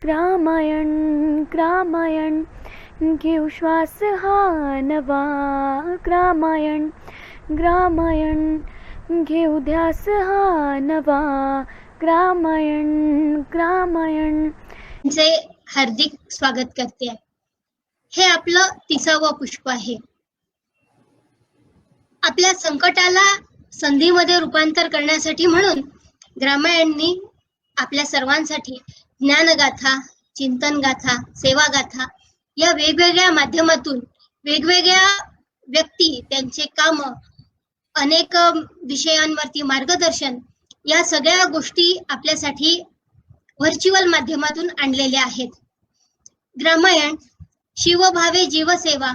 ग्रामायण ग्रामायण घेऊ श्वास हा नवा, ग्रामायण ग्रामायण घेऊ ध्यास हा नवा, ग्रामायण ग्रामायण जे हार्दिक स्वागत करते आहे. हे आपलं 30वं पुष्प आहे. आपल्या संकटाला संधीमध्ये रूपांतर करण्यासाठी म्हणून ग्रामायणनी आपल्या सर्वांसाठी ज्ञानगाथा, चिंतनगाथा, सेवागाथा या वेगवेगळ्या माध्यमातून वेगवेगळ्या व्यक्ती, त्यांचे काम, अनेक विषयांवरती मार्गदर्शन, या सगळ्या गोष्टी आपल्यासाठी व्हर्च्युअल माध्यमातून आणलेल्या आहेत. ग्रामायण शिवभावे जीवसेवा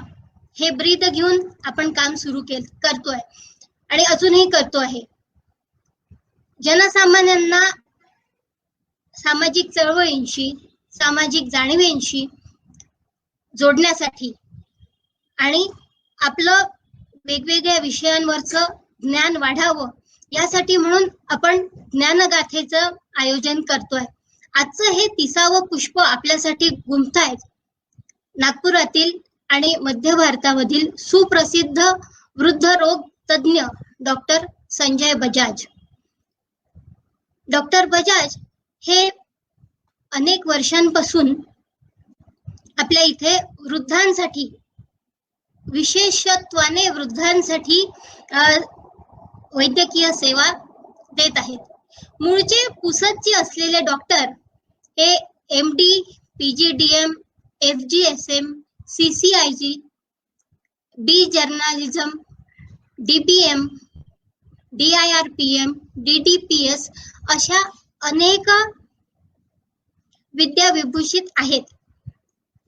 हे ब्रीद घेऊन आपण काम सुरू करतोय आणि अजूनही करतो आहे. जनसामान्यांना सामाजिक चळवळींशी, सामाजिक जाणीवेंशी जोडण्यासाठी आणि आपलं वेगवेगळ्या विषयांवरचं ज्ञान वाढावं यासाठी म्हणून आपण ज्ञानगाथेचं आयोजन करतोय. आजचं हे 30वं पुष्प आपल्यासाठी गुंफतायत नागपुरातील आणि मध्य भारतामधील सुप्रसिद्ध वृद्ध रोग तज्ञ डॉक्टर संजय बजाज. डॉक्टर बजाज हे अनेक वर्षांपासून आपल्या इथे वृद्धांसाठी, विशेषत्वाने वृद्धांसाठी वैद्यकीय सेवा देत आहेत. मूळचे पुसदचे असलेले डॉक्टर हे MD, PGDM, FGSM, CCIG, B journalism, DBM, DIRPM, DDPS अशा अनेक विद्याविभूषित आहेत.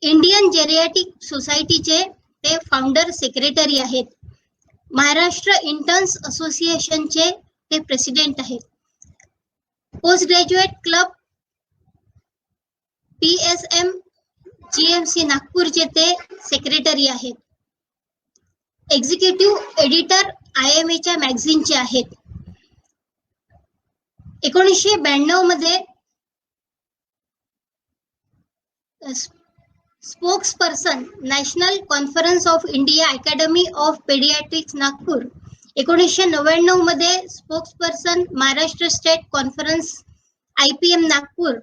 इंडियन जेरियाटिक सोसायटीचे ते फाउंडर सेक्रेटरी आहेत. महाराष्ट्र इंटर्न्स असोसिएशनचे ते प्रेसिडेंट आहेत. Post graduate club PSM GMC नागपूरचे ते सेक्रेटरी आहेत. एक्झिक्युटिव्ह एडिटर IMA च्या मॅगझिनचे आहेत. 1992 मध्ये spokesperson national conference of India academy of pediatrics Nagpur, 1999 मध्ये spokesperson Maharashtra state conference IPM Nagpur.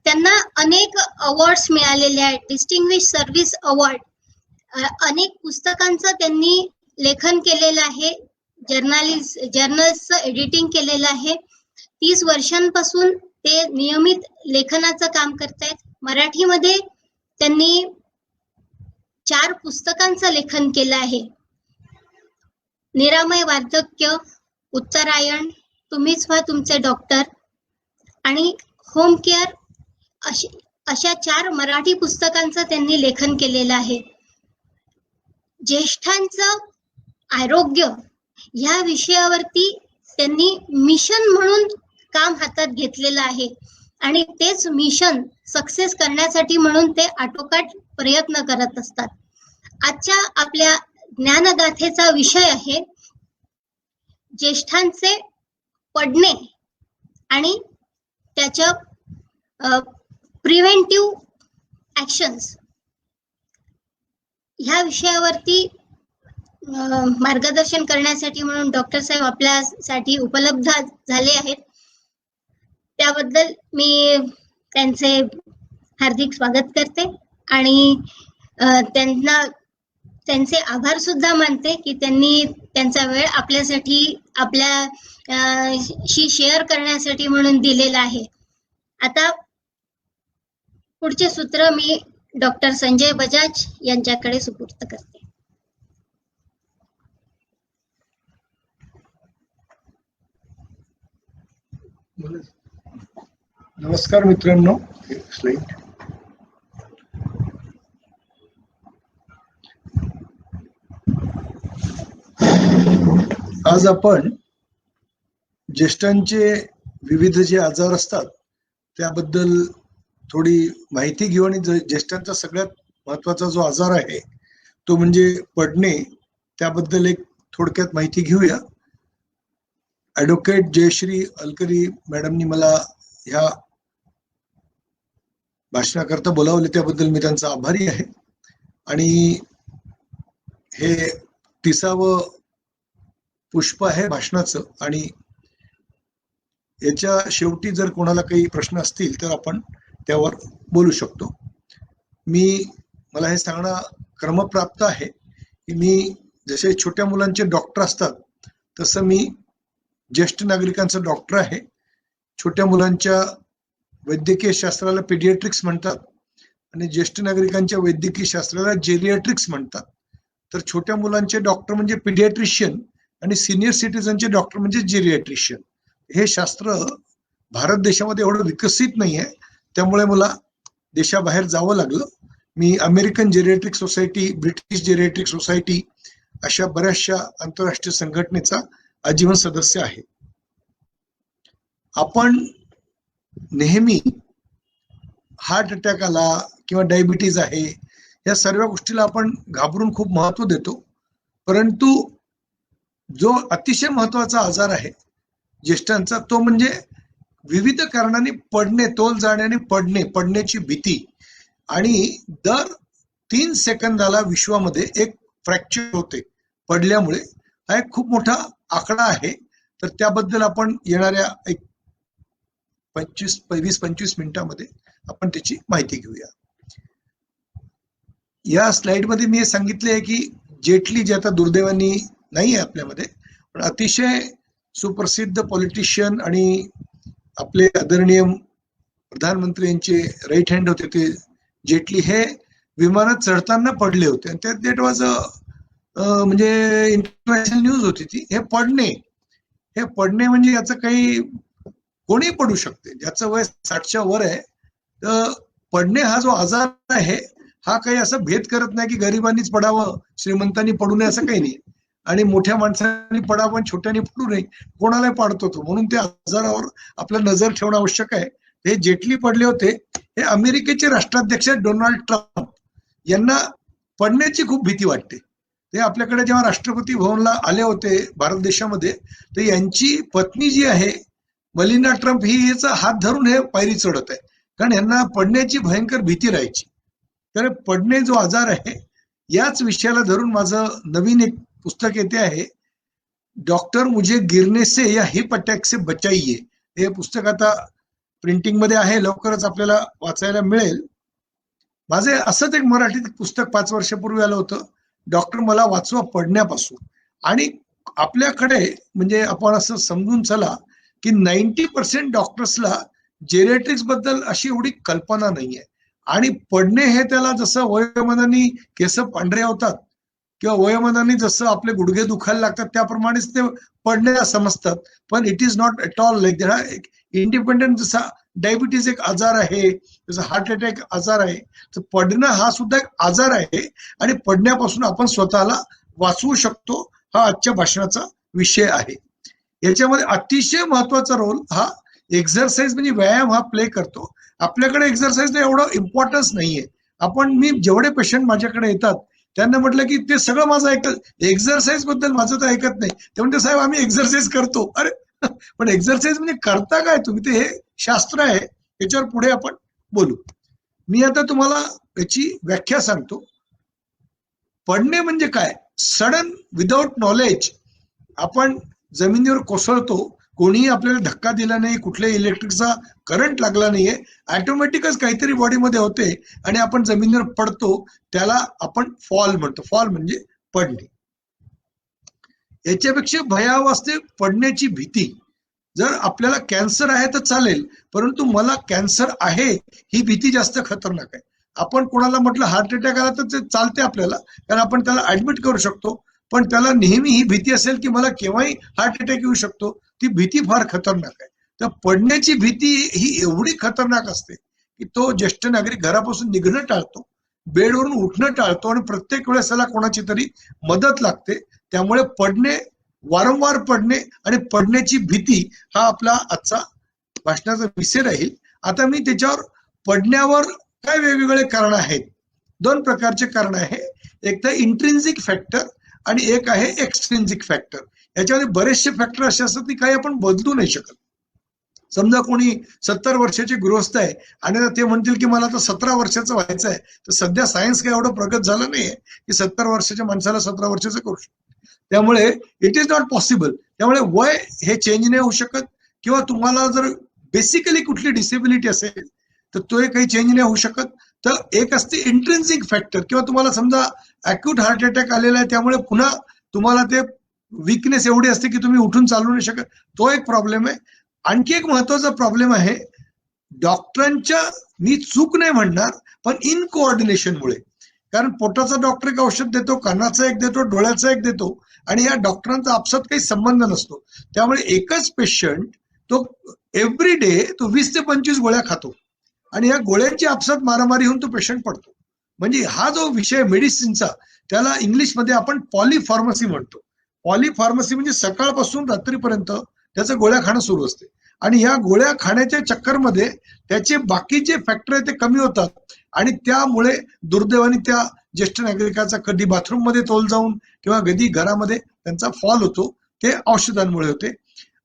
त्यांना अनेक अवॉर्ड्स मिळालेले आहेत. डिस्टिंग्विश सर्व्हिस अवॉर्ड, अनेक पुस्तकांचं त्यांनी लेखन केलेलं आहे. जर्नल्सचं एडिटिंग केलेलं आहे. 30 वर्षांपासून ते नियमित लेखनाचं काम करतायत. मराठीमध्ये त्यांनी 4 पुस्तकांचं लेखन केलं आहे. निरामय वार्धक्य, उत्तरायण, तुम्हीच व्हा तुमचे डॉक्टर आणि होम केअर अशा 4 मराठी पुस्तकांचं त्यांनी लेखन केलेलं आहे. ज्येष्ठांचं आरोग्य ह्या विषयावरती त्यांनी मिशन म्हणून काम हातात घेतलेलं आहे आणि तेच मिशन सक्सेस करण्यासाठी म्हणून ते आटोकाट प्रयत्न करत असतात. आजच्या आपल्या ज्ञानगाथेचा विषय आहे ज्येष्ठांचे पडणे आणि त्याच्या प्रिव्हेंटिव्ह ऍक्शन्स. ह्या विषयावरती मार्गदर्शन करण्यासाठी म्हणून डॉक्टर साहेब आपल्यासाठी उपलब्ध झाले आहेत. त्याबद्दल मी त्यांचे हार्दिक स्वागत करते आणि त्यांचे आभार सुद्धा मानते की त्यांनी त्यांचा वेळ आपल्यासाठी, आपल्याशी शेअर करण्यासाठी म्हणून दिलेला आहे. आता पुढचे सूत्र मी डॉक्टर संजय बजाज यांच्याकडे सुपूर्द करते. नमस्कार मित्रांनो. स्लाइड. आज आपण ज्येष्ठांचे विविध जे आजार असतात त्याबद्दल थोडी माहिती घेऊ आणि ज्येष्ठांचा सगळ्यात महत्वाचा जो आजार आहे तो म्हणजे पडणे, त्याबद्दल एक थोडक्यात माहिती घेऊया. ॲडव्होकेट जयश्री अलकरी मॅडमनी मला ह्या भाषणाकरता बोलावले त्याबद्दल मी त्यांचा आभारी आहे. आणि हे 30वं पुष्प आहे भाषणाचं. आणि याच्या शेवटी जर कोणाला काही प्रश्न असतील तर आपण त्यावर बोलू शकतो. मला हे सांगणं क्रमप्राप्त आहे की मी जसे छोट्या मुलांचे डॉक्टर असतात तसं मी ज्येष्ठ नागरिकांचा डॉक्टर आहे. छोट्या मुलांच्या वैद्यकीय शास्त्राला पेडियाट्रिक्स म्हणतात आणि ज्येष्ठ नागरिकांच्या वैद्यकीय शास्त्राला जेरियाट्रिक्स म्हणतात. तर छोट्या मुलांचे डॉक्टर म्हणजे पेडियाट्रिशियन आणि सिनियर सिटीजनचे डॉक्टर म्हणजे जेरियाट्रिशियन. हे शास्त्र भारत देशामध्ये एवढं विकसित नाही आहे, त्यामुळे मला देशाबाहेर जावं लागलं. मी American geriatric society, British geriatric society अशा बऱ्याचशा आंतरराष्ट्रीय संघटनेचा आजीवन सदस्य आहे. आपण नेहमी हार्ट अटॅक आला किंवा डायबिटीज आहे या सर्व गोष्टीला आपण घाबरून खूप महत्व देतो, परंतु जो अतिशय महत्वाचा आजार आहे ज्येष्ठांचा तो म्हणजे विविध कारणांनी पडणे, तोल जाण्याने पडण्याची भीती. आणि दर 3 सेकंदाला विश्वामध्ये एक फ्रॅक्चर होते पडल्यामुळे. हा एक खूप मोठा आकडा आहे. तर त्याबद्दल आपण येणाऱ्या 20-25 मिनिटांमध्ये आपण त्याची माहिती घेऊया. या स्लाइडमध्ये मी हे सांगितले आहे की जेटली जे आता दुर्दैवाने नाही आहे आपल्यामध्ये, पण अतिशय सुप्रसिद्ध पॉलिटिशियन आणि आपले आदरणीय प्रधानमंत्री यांचे राईट हँड होते ते जेटली, हे विमानात चढताना पडले होते. आणि दॅट वॉज म्हणजे इंटरनॅशनल न्यूज होती ती. हे पडणे म्हणजे याचं काही कोणी पडू शकते, ज्याचं वय 60च्या वर आहे. तर पडणे हा जो आजार आहे हा काही असं भेद करत नाही की गरिबांनीच पडावं, श्रीमंतांनी पडू नये, असं काही नाही. आणि मोठ्या माणसांनी पडावं, छोट्यानी पडू नये, कोणालाही पाडतो तो. म्हणून त्या आजारावर आपलं नजर ठेवणं आवश्यक आहे. हे जेटली पडले होते. हे अमेरिकेचे राष्ट्राध्यक्ष डोनाल्ड ट्रम्प यांना पडण्याची खूप भीती वाटते. ते आपल्याकडे जेव्हा राष्ट्रपती भवनला आले होते भारत देशामध्ये, तर यांची पत्नी जी आहे मलिना ट्रम्प ही याचा हात धरून हे पायरी चढत आहे, कारण यांना पडण्याची भयंकर भीती राहायची. तर पडणे जो आजार आहे याच विषयाला धरून माझं नवीन एक पुस्तक येते आहे, डॉक्टर मुझे गिरने से या हिप अटॅक से बचाइए. हे पुस्तक आता प्रिंटिंग मध्ये आहे, लवकरच आपल्याला वाचायला मिळेल. माझे असंच एक मराठीत पुस्तक 5 वर्षापूर्वी आलं होतं, डॉक्टर मला वाचवा पडण्यापासून. आणि आपल्याकडे म्हणजे आपण असं समजून चला की 90% डॉक्टर्सला जेरियाट्रिक्स बद्दल अशी एवढी कल्पना नाहीये. आणि पडणे हे त्याला जसं वयोमानाने केस पांढरे होतात किंवा वयोमानाने जसं आपले गुडघे दुखायला लागतात त्याप्रमाणेच ते पडणे समजतात, पण it is not at all like that. हा एक इंडिपेंडंट जसा डायबिटीज एक आजार आहे, जसं हार्ट अटॅक आजार आहे, तर पडणं हा सुद्धा एक आजार आहे. आणि पडण्यापासून आपण स्वतःला वाचवू शकतो, हा आजच्या भाषणाचा विषय आहे. याच्यामध्ये अतिशय महत्वाचा रोल हा एक्झरसाइज म्हणजे व्यायाम हा प्ले करतो. आपल्याकडे एक्झरसाइजला एवढं इम्पॉर्टन्स नाहीये. मी जेवढे पेशंट माझ्याकडे येतात त्यांना म्हटलं की ते सगळं माझं ऐकत, एक्झरसाइज बद्दल माझं तर ऐकत नाही. ते म्हणते साहेब आम्ही एक्झरसाइज करतो. अरे पण एक्झरसाइज म्हणजे करता काय तुम्ही, ते हे शास्त्र आहे, याच्यावर पुढे आपण बोलू. मी आता तुम्हाला याची व्याख्या सांगतो. पडणे म्हणजे काय? सडन विदाउट नॉलेज आपण जमिनीवर कोसळतो, कोणीही आपल्याला धक्का दिला नाही, कुठल्याही इलेक्ट्रिकचा करंट लागला नाहीये, ऑटोमॅटिकच काहीतरी बॉडीमध्ये होते आणि आपण जमिनीवर पडतो, त्याला आपण फॉल म्हणतो. फॉल म्हणजे पडणे. याच्यापेक्षा भयावह असते पडण्याची भीती. जर आपल्याला कॅन्सर आहे तर चालेल, परंतु मला कॅन्सर आहे ही भीती जास्त खतरनाक आहे. आपण कोणाला म्हटलं हार्ट अटॅक आला तर ते चालते आपल्याला, कारण आपण त्याला ऍडमिट करू शकतो, पण त्याला नेहमी ही भीती असेल की मला केव्हाही हार्ट अटॅक येऊ शकतो, ती भीती फार खतरनाक आहे. तर पडण्याची भीती ही एवढी खतरनाक असते की तो ज्येष्ठ नागरिक घरापासून निघणं टाळतो, बेडवरून उठणं टाळतो आणि प्रत्येक वेळेस त्याला कोणाची तरी मदत लागते. त्यामुळे पडणे, वारंवार पडणे आणि पडण्याची भीती हा आपला आजचा भाषणाचा विषय राहील. आता मी त्याच्यावर पडण्यावर काय वेगवेगळे कारण आहेत. 2 प्रकारचे कारण आहे, एक तर इंट्रिन्सिक फॅक्टर आणि एक आहे एक्सट्रिन्सिक फॅक्टर. याच्यामध्ये बरेचसे फॅक्टर असे असतात की काही आपण बदलू नाही शकत. समजा कोणी 70 वर्षाचे गृहस्थ आहे आणि ते म्हणतील की मला आता 17 वर्षाचं व्हायचं आहे, तर सध्या सायन्स काय एवढं प्रगत झालं नाहीये की 70 वर्षाच्या माणसाला 17 वर्षाचं करू शकतो. त्यामुळे इट इज नॉट पॉसिबल. त्यामुळे वय हे चेंज नाही होऊ शकत, किंवा तुम्हाला जर बेसिकली कुठली डिसेबिलिटी असेल तर तो काही चेंज नाही होऊ शकत. तर एक असते इंट्रिन्सिक फॅक्टर, किंवा तुम्हाला समजा अॅक्यूट हार्ट अटॅक आलेला आहे त्यामुळे पुन्हा तुम्हाला ते वीकनेस एवढी असते की तुम्ही उठून चालू नाही शकत, तो एक प्रॉब्लेम आहे. आणखी एक महत्वाचा प्रॉब्लेम आहे डॉक्टरांच्या, मी चूक नाही म्हणणार, पण इन कोऑर्डिनेशनमुळे. कारण पोटाचा डॉक्टर एक औषध देतो, कानाचा एक देतो, डोळ्याचा एक देतो, आणि या डॉक्टरांचा आपसात काही संबंध नसतो. त्यामुळे एकच पेशंट तो एव्हरी डे तो 20 ते 25 गोळ्या खातो, आणि या गोळ्यांची आपसात मारामारी होऊन तो पेशंट पडतो. म्हणजे हा जो विषय मेडिसिनचा, त्याला इंग्लिशमध्ये आपण पॉलीफार्मसी म्हणतो. पॉलीफार्मसी म्हणजे सकाळपासून रात्रीपर्यंत त्याचं गोळ्या खाणं सुरू असते, आणि या गोळ्या खाण्याच्या चक्करमध्ये त्याचे बाकीचे फॅक्टर आहे ते कमी होतात, आणि त्यामुळे दुर्दैवाने त्या ज्येष्ठ नागरिकाचा कधी बाथरूम मध्ये तोल जाऊन किंवा कधी घरामध्ये त्यांचा फॉल होतो, ते औषधांमुळे होते.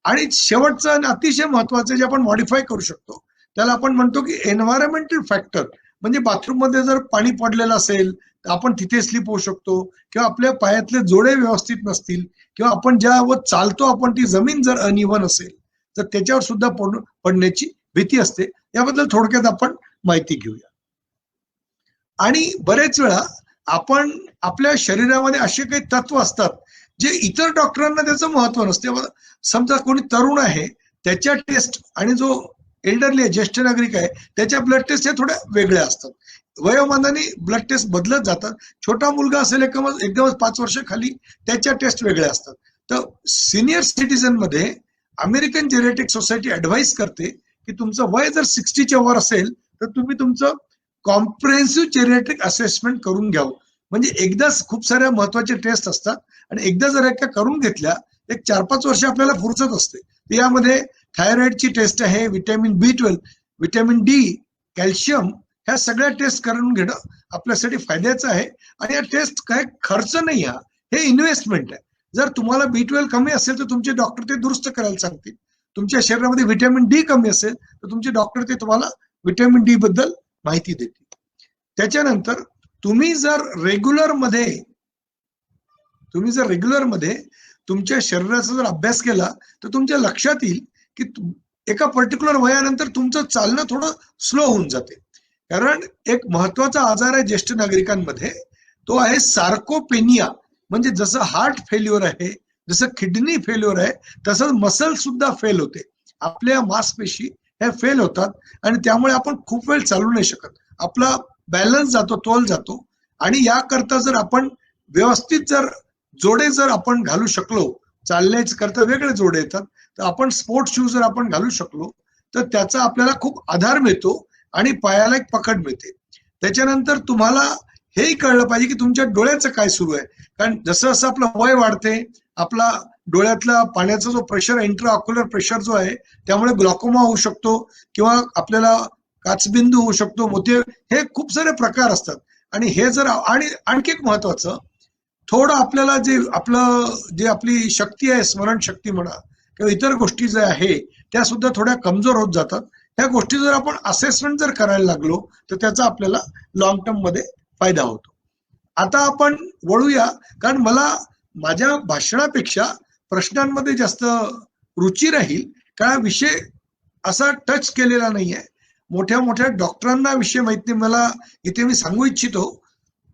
आणि शेवटचं आणि अतिशय महत्वाचं जे आपण मॉडिफाय करू शकतो त्याला आपण म्हणतो की एन्व्हायरमेंटल फॅक्टर. म्हणजे बाथरूम मध्ये जर पाणी पडलेलं असेल तर आपण तिथे स्लिप होऊ शकतो, किंवा आपल्या पायातले जोडे व्यवस्थित नसतील, किंवा आपण ज्यावर चालतो आपण ती जमीन जर अनइव्हन असेल तर त्याच्यावर सुद्धा पडण्याची भीती असते. याबद्दल थोडक्यात आपण माहिती घेऊया. आणि बरेच वेळा आपण आपल्या शरीरामध्ये असे काही तत्व असतात जे इतर डॉक्टरांना त्याचं महत्व नसते. समजा कोणी तरुण आहे त्याच्या टेस्ट आणि जो एल्डरली आहे, ज्येष्ठ नागरिक आहे, त्याच्या ब्लड टेस्ट हे थोड्या वेगळ्या असतात. वयोमानाने ब्लड टेस्ट बदलत जातात. छोटा मुलगा असेल एकदमच 5 वर्षाखाली, त्याच्या टेस्ट वेगळ्या असतात. तर सिनियर सिटीजन मध्ये अमेरिकन जेनेटिक सोसायटी ऍडवाइस करते की तुमचं वय जर 60च्या वर असेल तर तुम्ही तुमचं कॉम्प्रिहेन्सिव्ह जेनेटिक असेसमेंट करून घ्यावं. म्हणजे एकदाच खूप साऱ्या महत्वाचे टेस्ट असतात, आणि एकदा जर एका करून घेतल्या एक 4-5 वर्ष आपल्याला फुरसत असते. यामध्ये थायरॉइडची टेस्ट आहे, vitamin B12, vitamin D, calcium, ह्या सगळ्या टेस्ट करून घेणं आपल्यासाठी फायद्याचं आहे. आणि या टेस्ट काय खर्च नाही, हे इन्व्हेस्टमेंट आहे. जर तुम्हाला B12 कमी असेल तर तुमचे डॉक्टर ते दुरुस्त करायला सांगतील. तुमच्या शरीरामध्ये व्हिटॅमिन D कमी असेल तर तुमचे डॉक्टर ते तुम्हाला व्हिटॅमिन D बद्दल माहिती देतील. त्याच्यानंतर तुम्ही जर रेग्युलर मध्ये तुमच्या शरीराचा जर अभ्यास केला तर तुमच्या लक्षात येईल की एका पर्टिक्युलर वयानंतर तुमचं चालणं थोडं स्लो होऊन जाते. कारण एक महत्वाचा आजार आहे ज्येष्ठ नागरिकांमध्ये, तो आहे सार्कोपेनिया. म्हणजे जसं हार्ट फेल्युअर आहे, जसं किडनी फेल्युअर आहे, तसंच मसल सुद्धा फेल होते. आपल्या मांसपेशी ह्या फेल होतात, आणि त्यामुळे आपण खूप वेळ चालू नाही शकत. आपला बॅलन्स जातो, तोल जातो. आणि याकरता जर आपण व्यवस्थित जोडे जर आपण घालू शकलो, चालण्याच करता वेगळे जोडे येतात, तर आपण स्पोर्ट्स शूज जर आपण घालू शकलो तर त्याचा आपल्याला खूप आधार मिळतो आणि पायाला एक पकड मिळते. त्याच्यानंतर तुम्हाला हेही कळलं पाहिजे की तुमच्या डोळ्याचं काय सुरू आहे. कारण जसं जसं आपलं वय वाढते, आपला डोळ्यातला पाण्याचा जो प्रेशर, इंट्राऑक्युलर प्रेशर जो आहे, त्यामुळे ग्लॉकोमा होऊ शकतो, किंवा आपल्याला काचबिंदू होऊ शकतो, मोती, हे खूप सारे प्रकार असतात. आणि हे जर आणखी एक महत्वाचं, थोडं आपल्याला जे आपली शक्ती आहे, स्मरण शक्ती म्हणा किंवा इतर गोष्टी ज्या आहे त्या सुद्धा थोड्या कमजोर होत जातात. ह्या गोष्टी जर आपण असेसमेंट जर करायला लागलो तर त्याचा आपल्याला लॉंग टर्म मध्ये फायदा होतो. आता आपण वळूया, कारण मला माझ्या भाषणापेक्षा प्रश्नांमध्ये जास्त रुची राहील, कारण विषय असा टच केलेला नाहीये. मोठ्या मोठ्या डॉक्टरांना विषय माहित नाही. मला इथे मी सांगू इच्छितो,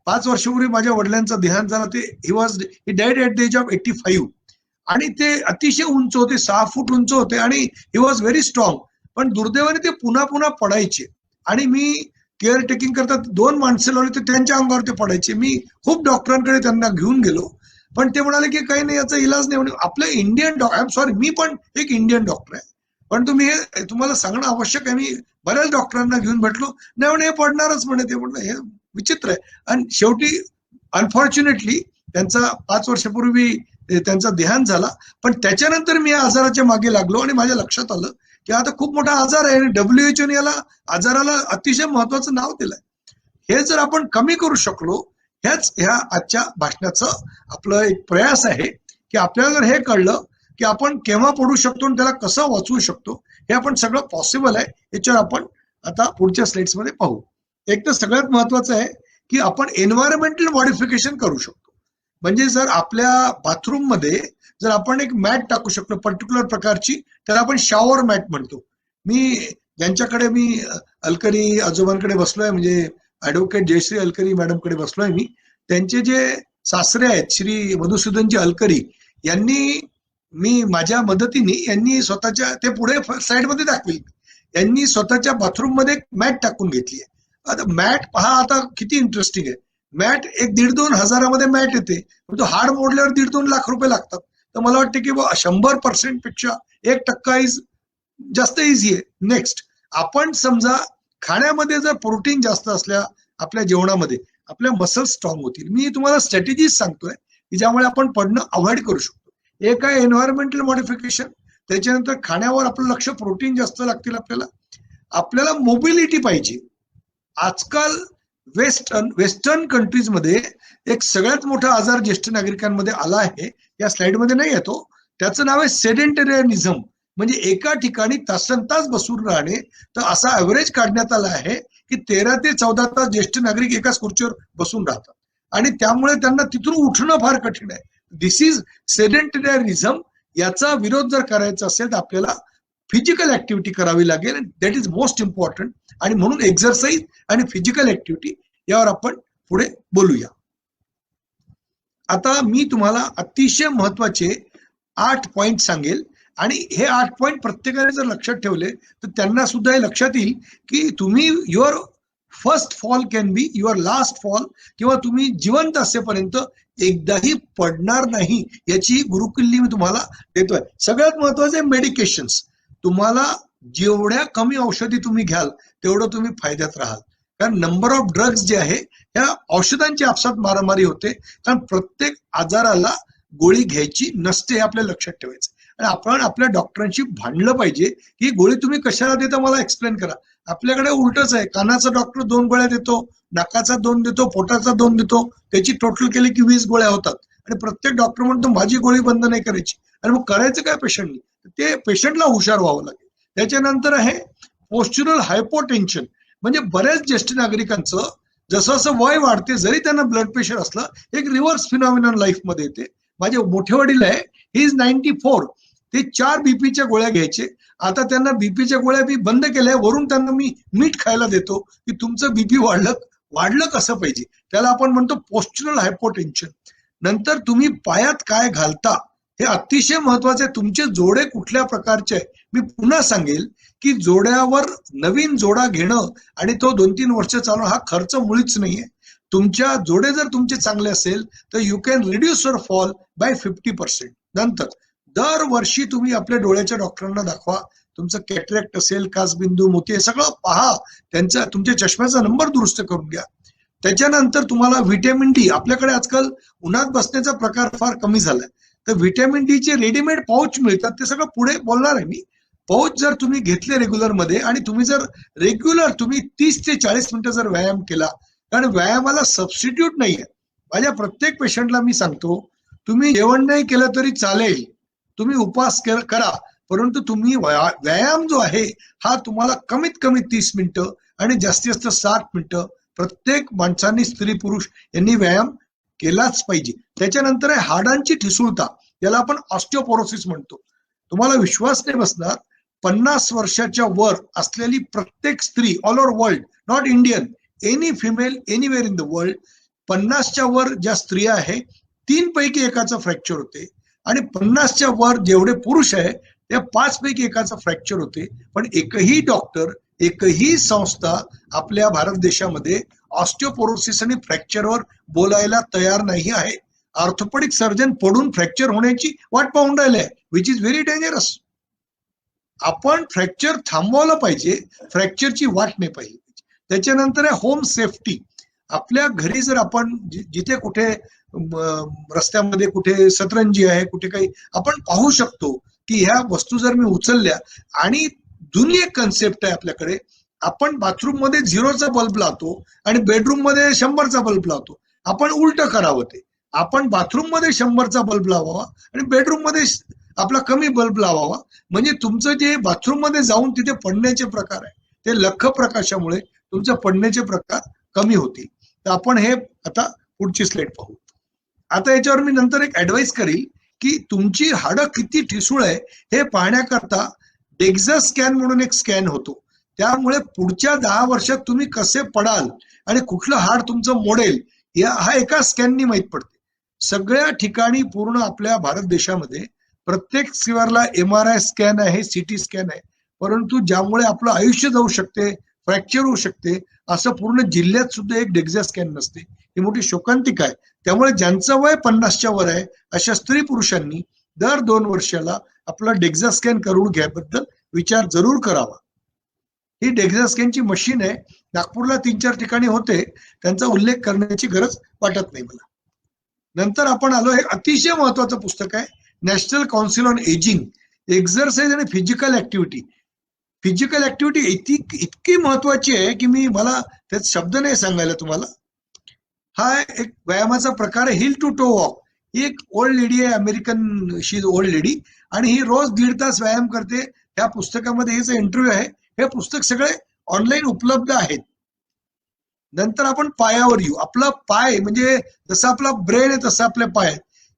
5 वर्षापूर्वी माझ्या वडिलांचा देहांत झाला. He died at the age of 85, आणि ते अतिशय उंच होते, 6 फूट उंच होते, आणि ही वॉज व्हेरी स्ट्रॉंग. पण दुर्दैवाने ते पुन्हा पुन्हा पडायचे, आणि मी केअर टेकिंग करता 2 माणसं लावली तर त्यांच्या अंगावर ते पडायचे. मी खूप डॉक्टरांकडे त्यांना घेऊन गेलो, पण ते म्हणाले की काही नाही, याचा इलाज नाही. म्हणजे आपलं Indian doctor, I am sorry, मी पण एक इंडियन डॉक्टर आहे, पण तुम्हाला सांगणं आवश्यक आहे. मी बऱ्याच डॉक्टरांना घेऊन भेटलो, नाही म्हणे हे पडणारच म्हणे. ते म्हणणं हे विचित्र आहे. आणि शेवटी अनफॉर्च्युनेटली त्यांचा 5 वर्षापूर्वी त्यांचा देहांत झाला. पण त्याच्यानंतर मी या आजाराच्या मागे लागलो, आणि माझ्या लक्षात आलं की आता खूप मोठा आजार आहे, आणि WHO ने याला आजाराला अतिशय महत्वाचं नाव दिलंय. हे जर आपण कमी करू शकलो, ह्या आजच्या भाषणाचं आपलं एक प्रयास आहे की आपल्याला जर हे कळलं की आपण केव्हा पडू शकतो आणि त्याला कसं वाचवू शकतो, हे आपण सगळं पॉसिबल आहे. याच्यावर आपण आता पुढच्या स्लाइड्स मध्ये पाहू. एक तर सगळ्यात महत्वाचं आहे की आपण एन्व्हायरमेंटल मॉडिफिकेशन करू शकतो. म्हणजे जर आपल्या बाथरूम मध्ये जर आपण एक मॅट टाकू शकलो पर्टिक्युलर प्रकारची, त्याला आपण शॉवर मॅट म्हणतो. ज्यांच्याकडे मी अलकरी आजोबांकडे बसलोय, म्हणजे ऍडव्होकेट जयश्री अलकरी मॅडमकडे बसलोय मी, त्यांचे जे सासरे आहेत श्री मधुसूदनजी अलकरी यांनी, मी माझ्या मदतीने यांनी स्वतःच्या, ते पुढे साईडमध्ये दाखवेल, यांनी स्वतःच्या बाथरूम मध्ये मॅट टाकून घेतली आहे. आता मॅट पहा, आता किती इंटरेस्टिंग आहे. मॅट 1-1.5-2 हजारामध्ये मॅट येते, पण तो हाड मोडल्यावर 1.5-2 लाख रुपये लागतात. तर मला वाटतं की 100% पेक्षा 1% जास्त इझी आहे. नेक्स्ट, आपण समजा खाण्यामध्ये जर प्रोटीन जास्त असल्या आपल्या जेवणामध्ये, आपल्या मसल्स स्ट्रॉंग होतील. मी तुम्हाला स्ट्रॅटेजीज सांगतोय की ज्यामुळे आपण पडणं अवॉइड करू शकतो. एक आहे एन्व्हायरमेंटल मॉडिफिकेशन, त्याच्यानंतर खाण्यावर आपलं लक्ष, प्रोटीन जास्त लागतील आपल्याला मोबिलिटी पाहिजे. आजकाल वेस्टर्न कंट्रीजमध्ये एक सगळ्यात मोठा आजार ज्येष्ठ नागरिकांमध्ये आला आहे, या स्लाइडमध्ये नाही येतो. त्याचं नाव आहे सेडेंटरियनिझम, म्हणजे एका ठिकाणी तासनतास बसून राहणे. तर असा ऍव्हरेज काढण्यात आला आहे की 13 ते 14 तास ज्येष्ठ नागरिक एकाच खुर्चीवर बसून राहतात आणि त्यामुळे त्यांना तिथून उठणं फार कठीण आहे. दिस इज सेडेंटरियनिझम. याचा विरोध जर करायचा असेल तर आपल्याला फिजिकल ऍक्टिव्हिटी करावी लागेल, दॅट इज मोस्ट इम्पॉर्टंट. आणि म्हणून एक्झरसाइज आणि फिजिकल ऍक्टिव्हिटी यावर आपण पुढे बोलूया. आता मी तुम्हाला अतिशय महत्वाचे 8 पॉइंट सांगेल आणि हे 8 पॉइंट प्रत्येकाने जर लक्षात ठेवले तर त्यांना सुद्धा हे लक्षात येईल की तुम्ही your first fall can be your last fall, किंवा तुम्ही जिवंत असेपर्यंत एकदाही पडणार नाही, याची गुरुकिल्ली मी तुम्हाला देतोय. सगळ्यात महत्वाचं आहे मेडिकेशन्स. तुम्हाला जेवढ्या कमी औषधी तुम्ही घ्याल तेवढं तुम्ही फायद्यात राहाल. कारण नंबर ऑफ ड्रग्ज जे आहे या औषधांची आपसात मारामारी होते. कारण प्रत्येक आजाराला गोळी घ्यायची नसते, हे आपल्या लक्षात ठेवायचं. आणि आपण आपल्या डॉक्टरांशी भांडलं पाहिजे की गोळी तुम्ही कशाला देता मला एक्सप्लेन करा. आपल्याकडे उलटच आहे, कानाचा डॉक्टर 2 गोळ्या देतो, नाकाचा 2 देतो, पोटाचा 2 देतो, त्याची टोटल केली की 20 गोळ्या होतात. आणि प्रत्येक डॉक्टर म्हणतो माझी गोळी बंद नाही करायची. आणि मग करायचं काय पेशंटनी? ते पेशंटला हुशार व्हावं लागेल. त्याच्यानंतर आहे पोस्चरल हायपोटेन्शन, म्हणजे बऱ्याच ज्येष्ठ नागरिकांचं जसं जसं वय वाढते, जरी त्यांना ब्लड प्रेशर असलं, एक रिव्हर्स फिनॉमिनन लाईफमध्ये येते. माझे मोठे वडील आहे, ही इज 94, ते 4 बीपीच्या गोळ्या घ्यायचे. आता त्यांना बीपीच्या गोळ्या मी बंद केल्या, वरून त्यांना मी मीठ खायला देतो की तुमचं बीपी वाढलं कसं पाहिजे. त्याला आपण म्हणतो पोस्चरल हायपोटेन्शन. नंतर तुम्ही पायात काय घालता हे अतिशय महत्वाचे आहे. तुमचे जोडे कुठल्या प्रकारचे आहे. मी पुन्हा सांगेल की जोड्यावर नवीन जोडा घेणं आणि तो 2-3 वर्ष चालवणं हा खर्च मुळीच नाहीये. तुमच्या जोडे जर तुमचे चांगले असेल तर you can reduce your fall bye 50%. नंतर दरवर्षी तुम्ही आपल्या डोळ्याच्या डॉक्टरांना दाखवा. तुमचं कॅटरॅक्ट असेल, काचबिंदू, मोती, हे सगळं पहा. तुमच्या चष्म्याचा नंबर दुरुस्त करून घ्या. त्याच्यानंतर तुम्हाला व्हिटॅमिन डी, आपल्याकडे आजकाल उन्हात बसण्याचा प्रकार फार कमी झालाय, तर व्हिटॅमिन डी चे रेडीमेड पाऊच मिळतात. ते सगळं पुढे बोलणार आहे मी. पाऊच जर तुम्ही घेतले रेग्युलर मध्ये आणि तुम्ही जर रेग्युलर 30 ते 40 मिनिटं जर व्यायाम केला, कारण व्यायामाला सबस्टिट्यूट नाहीये. माझ्या प्रत्येक पेशंटला मी सांगतो, तुम्ही जेवण नाही केलं तरी चालेल, तुम्ही उपवास करा, परंतु तुम्ही व्यायाम जो आहे हा तुम्हाला कमीत कमी 30 मिनिटं आणि जास्तीत जास्त 60 मिनिटं प्रत्येक माणसांनी, स्त्री पुरुष यांनी व्यायाम केलाच पाहिजे. त्याच्यानंतर आहे हाडांची ठिसूळता, याला आपण ऑस्टिओपोरोसिस म्हणतो. तुम्हाला विश्वास नाही बसणार, 50 वर्षाच्या वर असलेली प्रत्येक स्त्री all over world, not Indian, any female anywhere in the world, 50च्या वर ज्या स्त्रिया आहे 3 पैकी एकाचं फ्रॅक्चर होते. आणि 50च्या वर जेवढे पुरुष आहे त्या 5 पैकी एकाचं फ्रॅक्चर होते. पण एकही डॉक्टर, एकही संस्था आपल्या भारत देशामध्ये ऑस्टिओपोरोसिस आणि फ्रॅक्चरवर बोलायला तयार नाही आहे. ऑर्थोपेडिक सर्जन पडून फ्रॅक्चर होण्याची वाट पाहून राहिले, विच इज व्हेरी डेंजरस. आपण फ्रॅक्चर थांबवलं पाहिजे, फ्रॅक्चरची वाट नाही पाहिजे. त्याच्यानंतर आहे होम सेफ्टी. आपल्या घरी जर आपण जिथे कुठे रस्त्यामध्ये कुठे सतरंजी आहे, कुठे काही आपण पाहू शकतो की ह्या वस्तू जर मी उचलल्या, आणि जुनी एक कन्सेप्ट आहे आपल्याकडे, आपण बाथरूम मध्ये 0चा बल्ब लावतो आणि बेडरूम मध्ये 100चा बल्ब लावतो. आपण उलट करावं ते. आपण बाथरूम मध्ये 100चा बल्ब लावावा आणि बेडरूम मध्ये आपला कमी बल्ब लावावा, म्हणजे तुमचं जे बाथरूम मध्ये जाऊन तिथे पडण्याचे प्रकार आहे ते लख्ख प्रकाशामुळे तुमचं पडण्याचे प्रकार कमी होतील. तर आपण हे आता पुढची स्लाइड पाहू. आता याच्यावर मी नंतर एक ऍडवाइस करील की तुमची हाडं किती ठिसूळ आहे हे पाहण्याकरता डेक्झा स्कॅन म्हणून एक स्कॅन होतो. त्यामुळे पुढच्या 10 वर्षात तुम्ही कसे पडाल आणि कुठलं हाड तुमचं मोडेल हा एका स्कॅननी माहीत पडते. सगळ्या ठिकाणी पूर्ण आपल्या भारत देशामध्ये प्रत्येक सिवरला MRI स्कॅन आहे, CT स्कॅन आहे, परंतु ज्यामुळे आपलं आयुष्य जाऊ शकते, फ्रॅक्चर होऊ शकते, असं पूर्ण जिल्ह्यात सुद्धा एक डेक्झा स्कॅन नसते. ही मोठी शोकांतिका आहे. त्यामुळे ज्यांचं वय 50च्या वर आहे अशा स्त्री पुरुषांनी दर 2 वर्षाला आपला डेक्झा स्कॅन करून घ्याबद्दल विचार जरूर करावा. ही डेक्झा स्कॅनची मशीन आहे, नागपूरला 3-4 ठिकाणी होते, त्यांचा उल्लेख करण्याची गरज वाटत नाही मला. नंतर आपण आलो, हे अतिशय महत्वाचं पुस्तक आहे, national council on ageing, exercise आणि फिजिकल ऍक्टिव्हिटी. फिजिकल ऍक्टिव्हिटी इतकी महत्वाची आहे की मला त्यात शब्द नाही सांगायला तुम्हाला. हा एक व्यायामाचा प्रकार आहे, हिल टू टो वॉक. ही एक ओल्ड लेडी आहे, American, she is old lady, आणि ही रोज 1.5 तास व्यायाम करते. ह्या पुस्तकामध्ये हिचा इंटरव्ह्यू आहे. हे पुस्तक सगळे ऑनलाईन उपलब्ध आहेत. नंतर आपण पायावर येऊ. आपला पाय म्हणजे जसं आपला ब्रेन आहे तसं आपले पाय,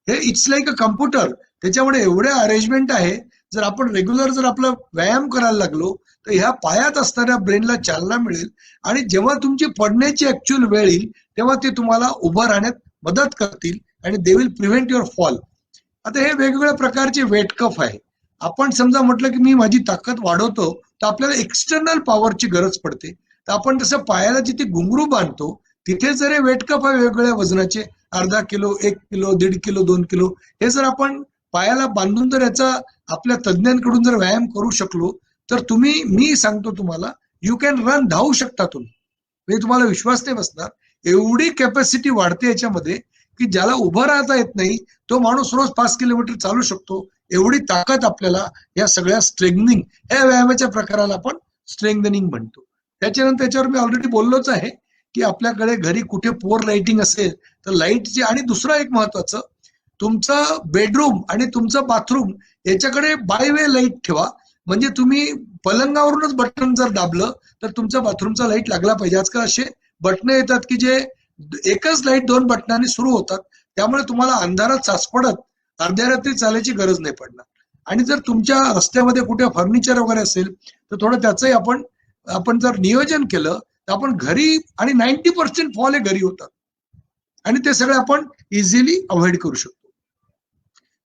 हे इट्स लाईक अ कम्प्युटर. त्याच्यामुळे एवढे अरेंजमेंट आहे, जर आपण रेग्युलर जर आपला व्यायाम करायला लागलो तर ह्या पायात असणाऱ्या ब्रेनला चालना मिळेल, आणि जेव्हा तुमची पडण्याची ऍक्च्युअल वेळ येईल तेव्हा ते तुम्हाला उभं राहण्यात मदत करतील आणि they will prevent your fall. आता हे वेगवेगळ्या प्रकारचे वेट कफ आहे. आपण समजा म्हटलं की मी माझी ताकद वाढवतो तर आपल्याला एक्सटर्नल पॉवरची गरज पडते. तर आपण तसं पायाला जिथे घुंगरू बांधतो तिथे जर हे वेट कप आहे वेगवेगळ्या वजनाचे, 0.5 किलो, 1 किलो, 1.5 किलो, 2 किलो, हे जर आपण पायाला बांधून जर याचा आपल्या तज्ज्ञांकडून जर व्यायाम करू शकलो तर मी सांगतो तुम्हाला, यू कॅन रन, धावू शकता तुम्ही. म्हणजे तुम्हाला विश्वास नाही बसणार, एवढी कॅपॅसिटी वाढते याच्यामध्ये की ज्याला उभं राहता येत नाही तो माणूस रोज 5 किलोमीटर चालू शकतो. एवढी ताकद आपल्याला या सगळ्या स्ट्रेंथनिंग, या व्यायामाच्या प्रकाराला आपण स्ट्रेंथनिंग म्हणतो. त्याच्यानंतर त्याच्यावर मी ऑलरेडी बोललोच आहे की आपल्याकडे घरी कुठे पोअर लाइटिंग असेल तर लाईटची, आणि दुसरं एक महत्वाचं, तुमचं बेडरूम आणि तुमचं बाथरूम याच्याकडे बाय वे लाईट ठेवा. म्हणजे तुम्ही पलंगावरूनच बटन जर दाबलं तर तुमचा बाथरूमचा लाईट लागला पाहिजे. आजकाल असे बटन येतात की जे एकच लाईट 2 बटनांनी सुरू होतात, त्यामुळे तुम्हाला अंधारात साचपडत अर्ध्या रात्री चालायची गरज नाही पडणार. आणि जर तुमच्या रस्त्यामध्ये कुठे फर्निचर वगैरे असेल तर थोडं त्याचंही आपण जर नियोजन केलं तर आपण घरी, आणि 90% फॉल हे घरी होतात, आणि ते सगळे आपण इझिली अवॉइड करू शकतो.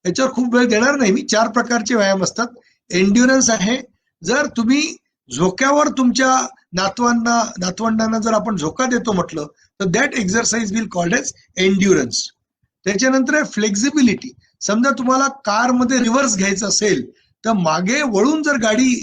याच्यावर खूप वेळ देणार नाही मी. 4 प्रकारचे व्यायाम असतात. एन्ड्युरन्स आहे, जर तुम्ही झोक्यावर तुमच्या नातवंडांना जर आपण झोका देतो म्हटलं तर that exercise will called as endurance. त्याच्यानंतर आहे फ्लेक्झिबिलिटी. समजा तुम्हाला कारमध्ये रिव्हर्स घ्यायचं असेल तर मागे वळून जर गाडी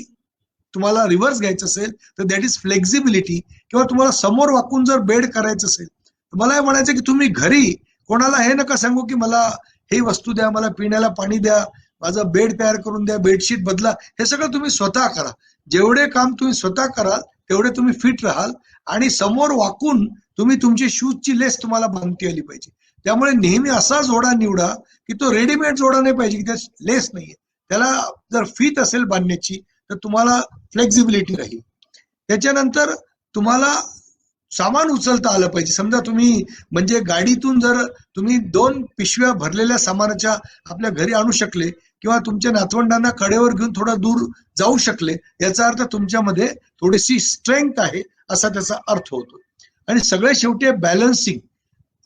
तुम्हाला रिव्हर्स घ्यायचं असेल तर दॅट इज फ्लेक्झिबिलिटी. किंवा तुम्हाला समोर वाकून जर बेड करायचं असेल तर मला हे म्हणायचं की तुम्ही घरी कोणाला हे नका सांगू की मला हे वस्तू द्या, मला पिण्याला पाणी द्या, माझा बेड तयार करून द्या, बेडशीट बदला. हे सगळं तुम्ही स्वतः करा. जेवढे काम तुम्ही स्वतः कराल तेवढे तुम्ही फिट राहाल. आणि समोर वाकून तुम्ही तुमची शूजची लेस तुम्हाला बांधता आली पाहिजे. त्यामुळे नेहमी असा जोडा निवडा की तो रेडीमेड जोडा नाही पाहिजे की त्यात लेस नाहीये. त्याला जर फीत असेल बांधण्याची तर तुम्हाला फ्लेक्झिबिलिटी राहील. त्याच्यानंतर तुम्हाला सामान उचलता आलं पाहिजे. समजा तुम्ही म्हणजे गाडीतून जर तुम्ही 2 पिशव्या भरलेल्या सामानाच्या आपल्या घरी आणू शकले, किंवा तुमच्या नातवंडांना कडेवर घेऊन थोडा दूर जाऊ शकले, याचा अर्थ तुमच्यामध्ये थोडीशी स्ट्रेंथ आहे असा त्याचा अर्थ होतो. आणि सगळ्यात शेवटी बॅलन्सिंग.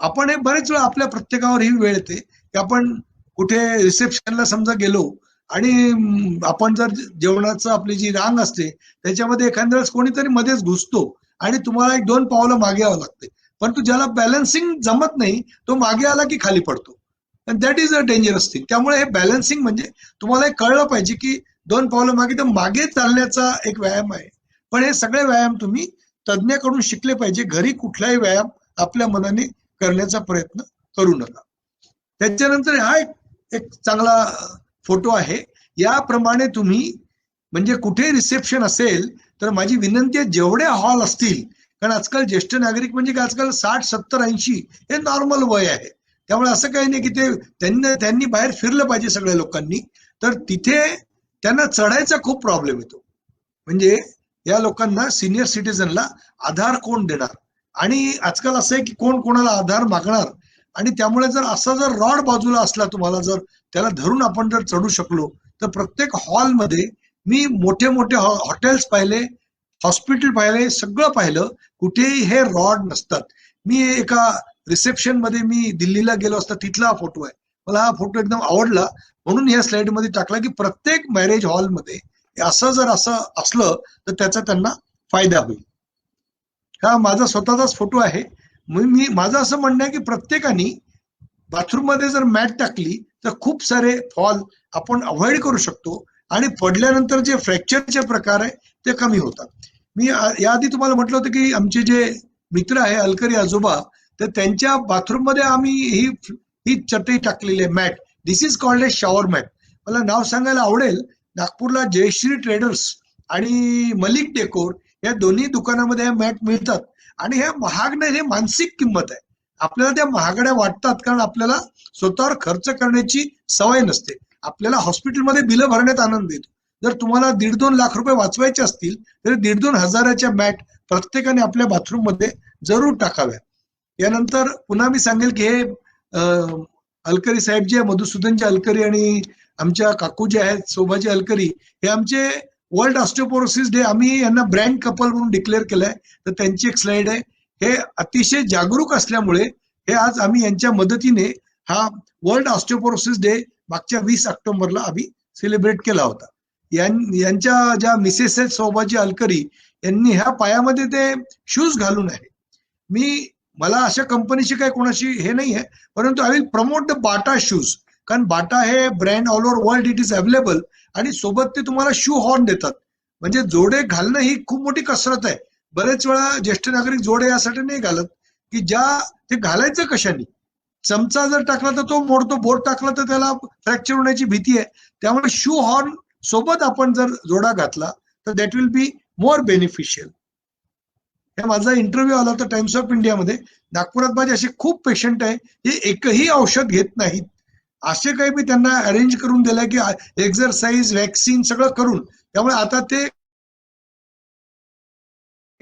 आपण हे बरेच वेळा आपल्या प्रत्येकावर ही वेळ येते की आपण कुठे रिसेप्शनला समजा गेलो आणि आपण जर जेवणाचं आपली जी रांग असते त्याच्यामध्ये एखाद्या वेळेस कोणीतरी मध्येच घुसतो आणि तुम्हाला 1-2 पावलं मागे यावं लागते. परंतु ज्याला बॅलन्सिंग जमत नाही तो मागे आला की खाली पडतो. And that is a dangerous thing. त्यामुळे हे बॅलन्सिंग म्हणजे तुम्हाला हे कळलं पाहिजे की 2 पावलं मागे तर मागे चालण्याचा एक व्यायाम आहे. पण हे सगळे व्यायाम तुम्ही तज्ज्ञाकडून शिकले पाहिजे. घरी कुठलाही व्यायाम आपल्या मनाने करण्याचा प्रयत्न करू नका. त्याच्यानंतर हा एक चांगला फोटो आहे. याप्रमाणे तुम्ही म्हणजे कुठे रिसेप्शन असेल तर माझी विनंती आहे, जेवढे हॉल असतील, कारण आजकाल ज्येष्ठ नागरिक म्हणजे आजकाल 60, 70, 80 हे नॉर्मल वय आहे. त्यामुळे असं काही नाही की ते त्यांनी बाहेर फिरलं पाहिजे सगळ्या लोकांनी. तर तिथे त्यांना चढायचा खूप प्रॉब्लेम येतो. म्हणजे या लोकांना सिनियर सिटीजनला आधार कोण देणार, आणि आजकाल असं आहे की कोण कोणाला आधार मागणार, आणि त्यामुळे जर असा जर रॉड बाजूला असला तुम्हाला, जर त्याला धरून आपण जर चढू शकलो, तर प्रत्येक हॉलमध्ये मी मोठे मोठे हॉटेल्स पाहिले, हॉस्पिटल पाहिले, सगळं पाहिलं, कुठेही हे रॉड नसतात. मी एका रिसेप्शन मध्ये मी दिल्लीला गेलो असता, तिथला हा फोटो आहे. मला हा फोटो एकदम आवडला, म्हणून या स्लाइड मध्ये टाकला की प्रत्येक मॅरेज हॉलमध्ये असं जर असं असलं तर त्याचा त्यांना फायदा होईल. हा माझा स्वतःचाच फोटो आहे. मी माझं असं म्हणणं आहे की प्रत्येकाने बाथरूम मध्ये जर मॅट टाकली तर खूप सारे फॉल आपण अवॉइड करू शकतो, आणि पडल्यानंतर जे फ्रॅक्चरचे प्रकार आहे ते कमी होतात. मी याआधी तुम्हाला म्हटलं होतं की आमचे जे मित्र आहे अलकरी आजोबा, तर त्यांच्या बाथरूम मध्ये आम्ही ही चटई टाकलेली आहे, mat. This is called a shower mat. मला नाव सांगायला आवडेल, नागपूरला जयश्री ट्रेडर्स आणि मलिक डेकोर या दोन्ही दुकानामध्ये हे मॅट मिळतात, आणि हे महाग नाही, हे मानसिक किंमत आहे. आपल्याला त्या महागड्या वाटतात कारण आपल्याला स्वतःवर खर्च करण्याची सवय नसते. आपल्याला हॉस्पिटलमध्ये बिलं भरण्यात आनंद येतो. जर तुम्हाला 1.5-2 लाख रुपये वाचवायचे असतील तर 1.5-2 हजाराच्या मॅट प्रत्येकाने आपल्या बाथरूम मध्ये जरूर टाकाव्या. यानंतर पुन्हा मी सांगेल की हे अलकरी साहेब जे मधुसूदनजी अलकरी आणि आमच्या काकू जे आहेत शोभाजी अलकरी, हे आमचे वर्ल्ड ऑस्टिओपोरोसिस डे आम्ही यांना ब्रँड कपल म्हणून डिक्लेअर केलंय. तर त्यांची एक स्लाइड आहे. हे अतिशय जागरूक असल्यामुळे हे आज आम्ही यांच्या मदतीने हा वर्ल्ड ऑस्टिओपोरोसिस डे मागच्या 20 ऑक्टोबरला आम्ही सेलिब्रेट केला होता. यांच्या ज्या मिसेस आहेत शोभाजी अलकरी, यांनी ह्या पायामध्ये ते शूज घालून आहे. मला अशा कंपनीची काही कोणाशी हे नाही आहे, परंतु I will promote the Bata shoes, कारण बाटा हे brand all over world it is available, आणि सोबत ते तुम्हाला शू हॉर्न देतात. म्हणजे जोडे घालणं ही खूप मोठी कसरत आहे. बरेच वेळा ज्येष्ठ नागरिक जोडे यासाठी नाही घालत की ते घालायचं कशाने. चमचा जर टाकला तर तो मोडतो, बोट टाकला तर त्याला फ्रॅक्चर होण्याची भीती आहे. त्यामुळे शू हॉर्न सोबत आपण जर जोडा घातला तर that will be more beneficial. हे माझा इंटरव्ह्यू आला होता टाइम्स ऑफ इंडियामध्ये. नागपुरात माझे असे खूप पेशंट आहे जे एकही औषध घेत नाहीत. असे काही मी त्यांना अरेंज करून दिलंय की एक्झरसाइज, वॅक्सिन सगळं करून, त्यामुळे आता ते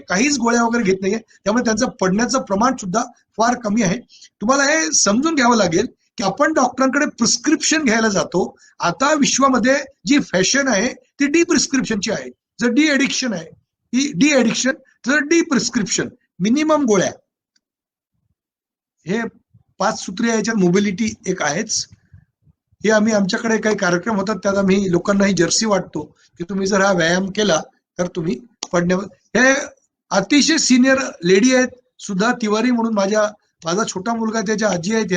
काहीच गोळ्या वगैरे घेत नाहीये. त्यामुळे त्यांचं पडण्याचं प्रमाण सुद्धा फार कमी आहे. तुम्हाला हे समजून घ्यावं लागेल की आपण डॉक्टरांकडे प्रिस्क्रिप्शन घ्यायला जातो. आता विश्वामध्ये जी फॅशन आहे ती डी प्रिस्क्रिप्शनची आहे. जर डी एडिक्शन आहे, ही डी एडिक्शन, तर डी प्रिस्क्रिप्शन, मिनिमम गोळ्या. हे 5 सूत्रीय याच्यात मोबिलिटी एक आहेच. हे आम्ही आमच्याकडे काही कार्यक्रम होतात त्यात आम्ही लोकांना ही जर्सी वाटतो की तुम्ही जर हा व्यायाम केला तर तुम्ही पडण्यावर. हे अतिशय सिनियर लेडी आहेत सुधा तिवारी म्हणून, माझा छोटा मुलगा त्याच्या आजी आहेत,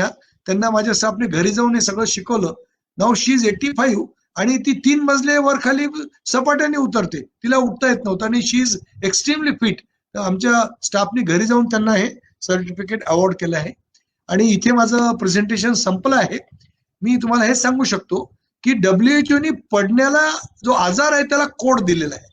त्यांना माझ्या स्टाफने घरी जाऊन हे सगळं शिकवलं. नाऊ शी इज 85 आणि ती 3 मजले वर खाली सपाट्याने उतरते, तिला उठता येत नव्हतं, आणि शी इज एक्स्ट्रीमली फिट. तर आमच्या स्टाफने घरी जाऊन त्यांना हे सर्टिफिकेट अवॉर्ड केलं आहे. आणि इथे माझं प्रेझेंटेशन संपलं आहे. मी तुम्हाला हे सांगू शकतो की WHO पडण्याला जो आजार आहे त्याला कोड दिलेला आहे.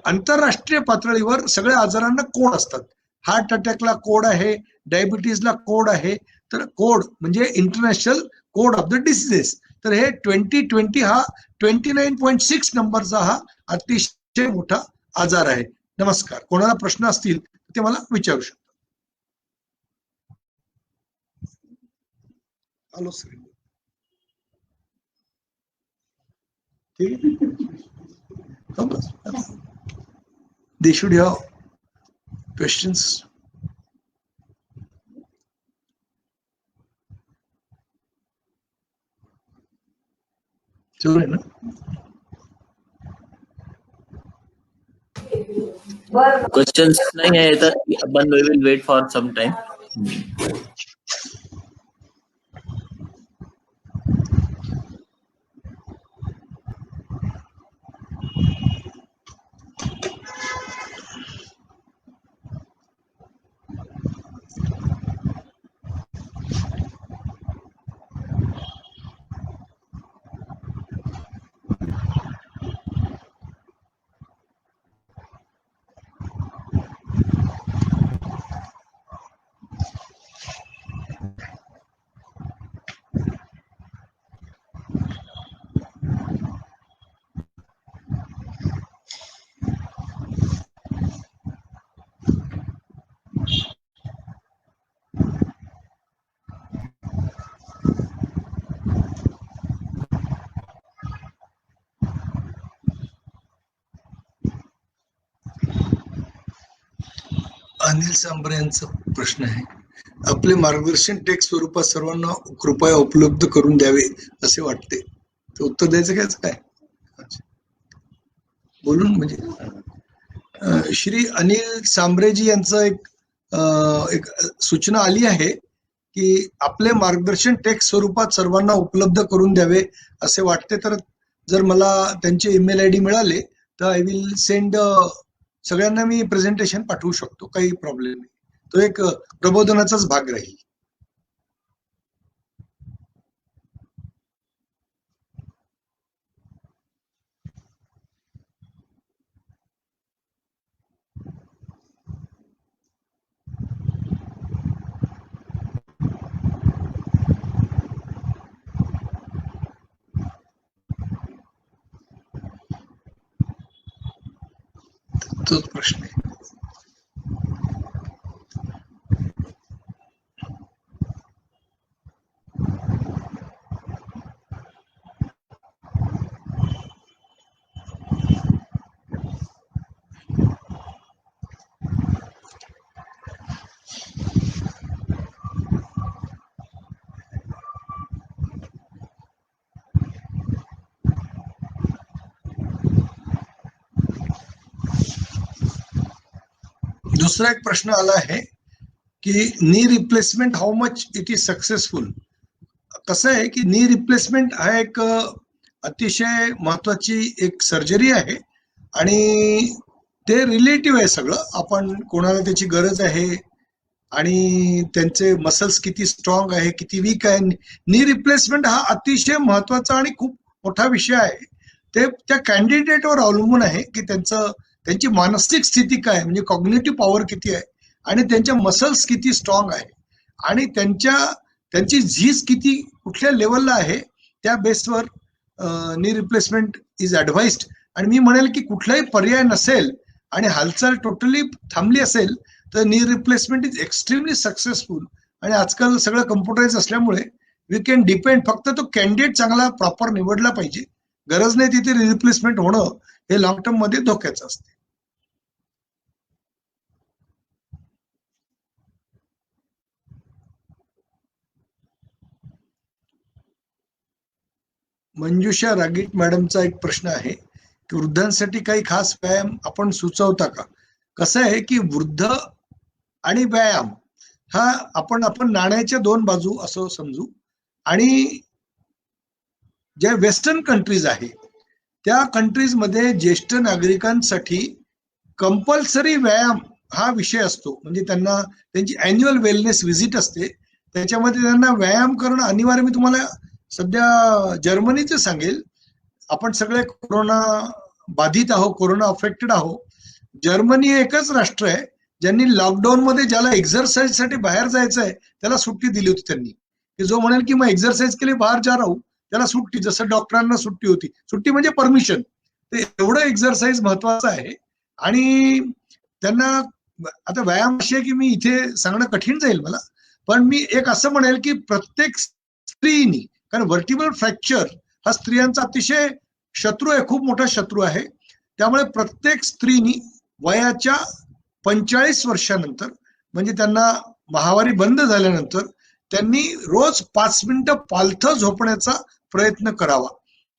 आंतरराष्ट्रीय पातळीवर सगळ्या आजारांना कोड असतात. हार्ट अटॅकला कोड आहे, डायबिटीजला कोड आहे. तर कोड म्हणजे international code of the diseases. तर हे 2020 हा 29.6 नंबरचा हा अतिशय मोठा आजार आहे. नमस्कार. कोणाला प्रश्न असतील ते मला विचारू शकतो. Hello sir. ठीक आहे. They should have questions. सुरू आहे ना? क्वेश्चंस नाही आहे तर आपण we will wait for some time. Anil Sambare यांचा प्रश्न आहे, आपले मार्गदर्शन टेक्स्ट स्वरूपात सर्वांना कृपया उपलब्ध करून द्यावे असे वाटते. तर उत्तर द्यायचं काय? बोलून म्हणजे श्री अनिल सांबरेजी यांचं एक सूचना आली आहे की आपले मार्गदर्शन टेक्स्ट स्वरूपात सर्वांना उपलब्ध करून द्यावे असे वाटते. तर जर मला त्यांचे ईमेल आयडी मिळाले तर आय विल सेंड, सगळ्यांना मी प्रेझेंटेशन पाठवू शकतो, काही प्रॉब्लेम नाही. तो एक प्रबोधनाचाच भाग राहील. तोच प्रश्न आहे. दुसरा एक प्रश्न आला आहे की knee replacement how much it is successful. कसं आहे की नी रिप्लेसमेंट हा एक अतिशय महत्वाची एक सर्जरी आहे आणि ते रिलेटिव्ह आहे सगळं. आपण कोणाला त्याची गरज आहे आणि त्यांचे मसल्स किती स्ट्रॉंग आहे, किती वीक आहे. नी रिप्लेसमेंट हा अतिशय महत्वाचा आणि खूप मोठा विषय आहे. ते त्या कॅन्डिडेटवर अवलंबून आहे की त्यांची मानसिक स्थिती काय, म्हणजे कॉग्निटिव्ह पॉवर किती आहे आणि त्यांच्या मसल्स किती स्ट्रॉंग आहे आणि त्यांची झीज किती कुठल्या लेवलला आहे, त्या बेसवर नी रिप्लेसमेंट इज ऍडवाइज्ड. आणि मी म्हणेल की कुठलाही पर्याय नसेल आणि हालचाल टोटली थांबली असेल तर knee replacement is extremely successful. आणि आजकाल सगळं कम्प्युटराइज असल्यामुळे वी कॅन डिपेंड, फक्त तो कॅन्डिडेट चांगला प्रॉपर निवडला पाहिजे. गरज नाही तिथे रिप्लेसमेंट होणं हे लॉंग टर्म मध्ये धोक्याचं असते. मंजुषा रागीट मॅडमचा एक प्रश्न आहे की वृद्धांसाठी काही खास व्यायाम आपण सुचवता का? कसं आहे की वृद्ध आणि व्यायाम हा आपण नाण्याच्या दोन बाजू असं समजू. आणि ज्या वेस्टर्न कंट्रीज आहे त्या कंट्रीज मध्ये ज्येष्ठ नागरिकांसाठी कंपल्सरी व्यायाम हा विषय असतो. म्हणजे त्यांना त्यांची अॅन्युअल वेलनेस व्हिजिट असते, त्याच्यामध्ये त्यांना व्यायाम करणं अनिवार्य. मी तुम्हाला सध्या जर्मनीचं सांगेल, आपण सगळे कोरोना बाधित आहोत, कोरोना अफेक्टेड आहोत. जर्मनी एकच राष्ट्र आहे ज्यांनी लॉकडाऊन मध्ये ज्याला एक्झरसाइज साठी बाहेर जायचं आहे त्याला सुट्टी दिली होती त्यांनी. की जो म्हणेल की मग एक्झरसाइज के लिए बाहेर जा रहा हूं त्याला सुट्टी, जसं डॉक्टरांना सुट्टी होती. सुट्टी म्हणजे परमिशन. ते एवढं एक्झरसाइज महत्वाचं आहे. आणि त्यांना आता व्यायाम अशी आहे की मी इथे सांगणं कठीण जाईल मला, पण मी एक असं म्हणेल की प्रत्येक स्त्रीनी, कारण व्हर्टिब्रल फ्रॅक्चर हा स्त्रियांचा अतिशय शत्रू आहे, खूप मोठा शत्रू आहे. त्यामुळे प्रत्येक स्त्रीनी वयाच्या 45 वर्षानंतर, म्हणजे त्यांना माहवारी बंद झाल्यानंतर, त्यांनी रोज 5 मिनिटं पालथं झोपण्याचा प्रयत्न करावा.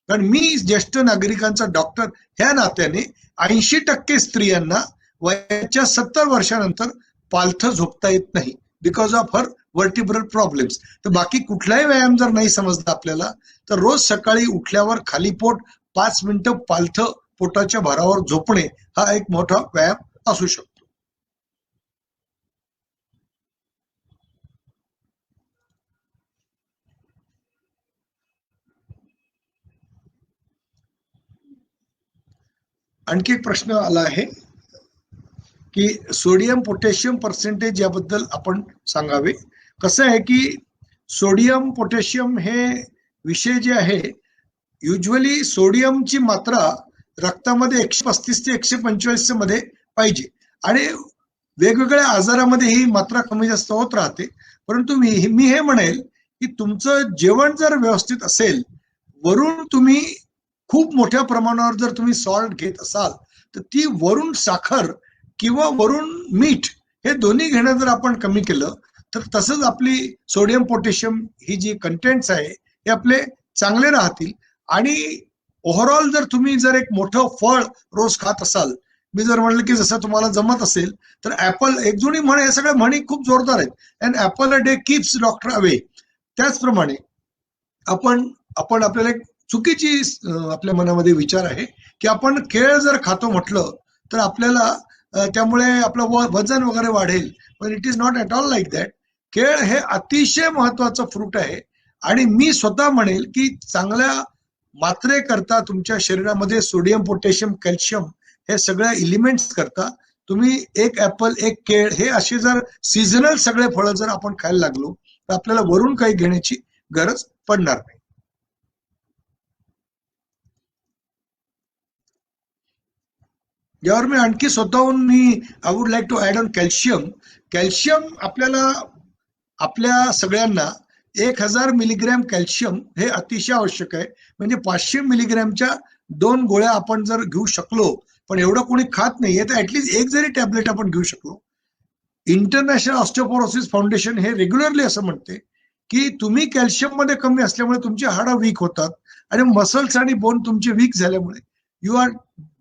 कारण मी ज्येष्ठ नागरिकांचा डॉक्टर ह्या नात्याने 80% स्त्रियांना वयाच्या 70 वर्षानंतर पालथं झोपता येत नाही बिकॉज ऑफ हर व्हर्टिब्रल प्रॉब्लेम्स. तर बाकी कुठलाही व्यायाम जर नाही समजला आपल्याला तर रोज सकाळी उठल्यावर खाली पोट 5 मिनिटं पालथं पोटाच्या भारावर झोपणे हा एक मोठा व्यायाम असू शकतो. आणखी एक प्रश्न आला आहे की सोडियम पोटॅशियम पर्सेंटेज याबद्दल आपण सांगावे. कसं आहे की सोडियम पोटॅशियम हे विषय जे आहे, युजली सोडियमची मात्रा रक्तामध्ये 135 ते 145 मध्ये पाहिजे आणि वेगवेगळ्या आजारामध्ये ही मात्रा कमी जास्त होत राहते. परंतु मी हे म्हणेल की तुमचं जेवण जर व्यवस्थित असेल, वरून तुम्ही खूप मोठ्या प्रमाणावर जर तुम्ही सॉल्ट घेत असाल तर ती वरून साखर किंवा वरून मीठ हे दोन्ही घेणं जर आपण कमी केलं तर तसंच आपली सोडियम पोटॅशियम ही जी कंटेंट्स आहे हे आपले चांगले राहतील. आणि ओव्हरऑल जर तुम्ही जर एक मोठं फळ रोज खात असाल, मी जर म्हणलं की जसं तुम्हाला जमत असेल तर ऍपल, एक जुनी म्हण, हे सगळ्या म्हणी खूप जोरदार आहेत. And apple a day keeps doctor away. त्याचप्रमाणे आपण आपल्याला एक चुकीची आपल्या मनामध्ये विचार आहे की आपण केळ जर खातो म्हटलं तर आपल्याला त्यामुळे आपलं वजन वगैरे वाढेल. पण it is not at all like that. केळ हे अतिशय महत्वाचं फ्रूट आहे. आणि मी स्वतः म्हणेल की चांगल्या मात्रेकरता तुमच्या शरीरामध्ये सोडियम, पोटॅशियम, कॅल्शियम हे सगळ्या एलिमेंट्स करता तुम्ही एक ऍपल, एक केळ हे असे जर सीझनल सगळे फळं जर आपण खायला लागलो तर आपल्याला वरून काही घेण्याची गरज पडणार नाही. यावर मी आणखी स्वतःहून I would like to add on calcium. Calcium आपल्याला, आपल्या सगळ्यांना 1000 मिलीग्रॅम कॅल्शियम हे अतिशय आवश्यक आहे. म्हणजे 500 मिलीग्रॅमच्या 2 गोळ्या आपण जर घेऊ शकलो, पण एवढं कोणी खात नाहीये, तर ऍटलीस्ट एक जरी टॅबलेट आपण घेऊ शकलो. इंटरनॅशनल ऑस्टिओपोरोसिस फाउंडेशन हे रेग्युलरली असं म्हणते की तुम्ही कॅल्शियम मध्ये कमी असल्यामुळे तुमची हाडं वीक होतात आणि मसल्स आणि बोन तुमचे वीक झाल्यामुळे you are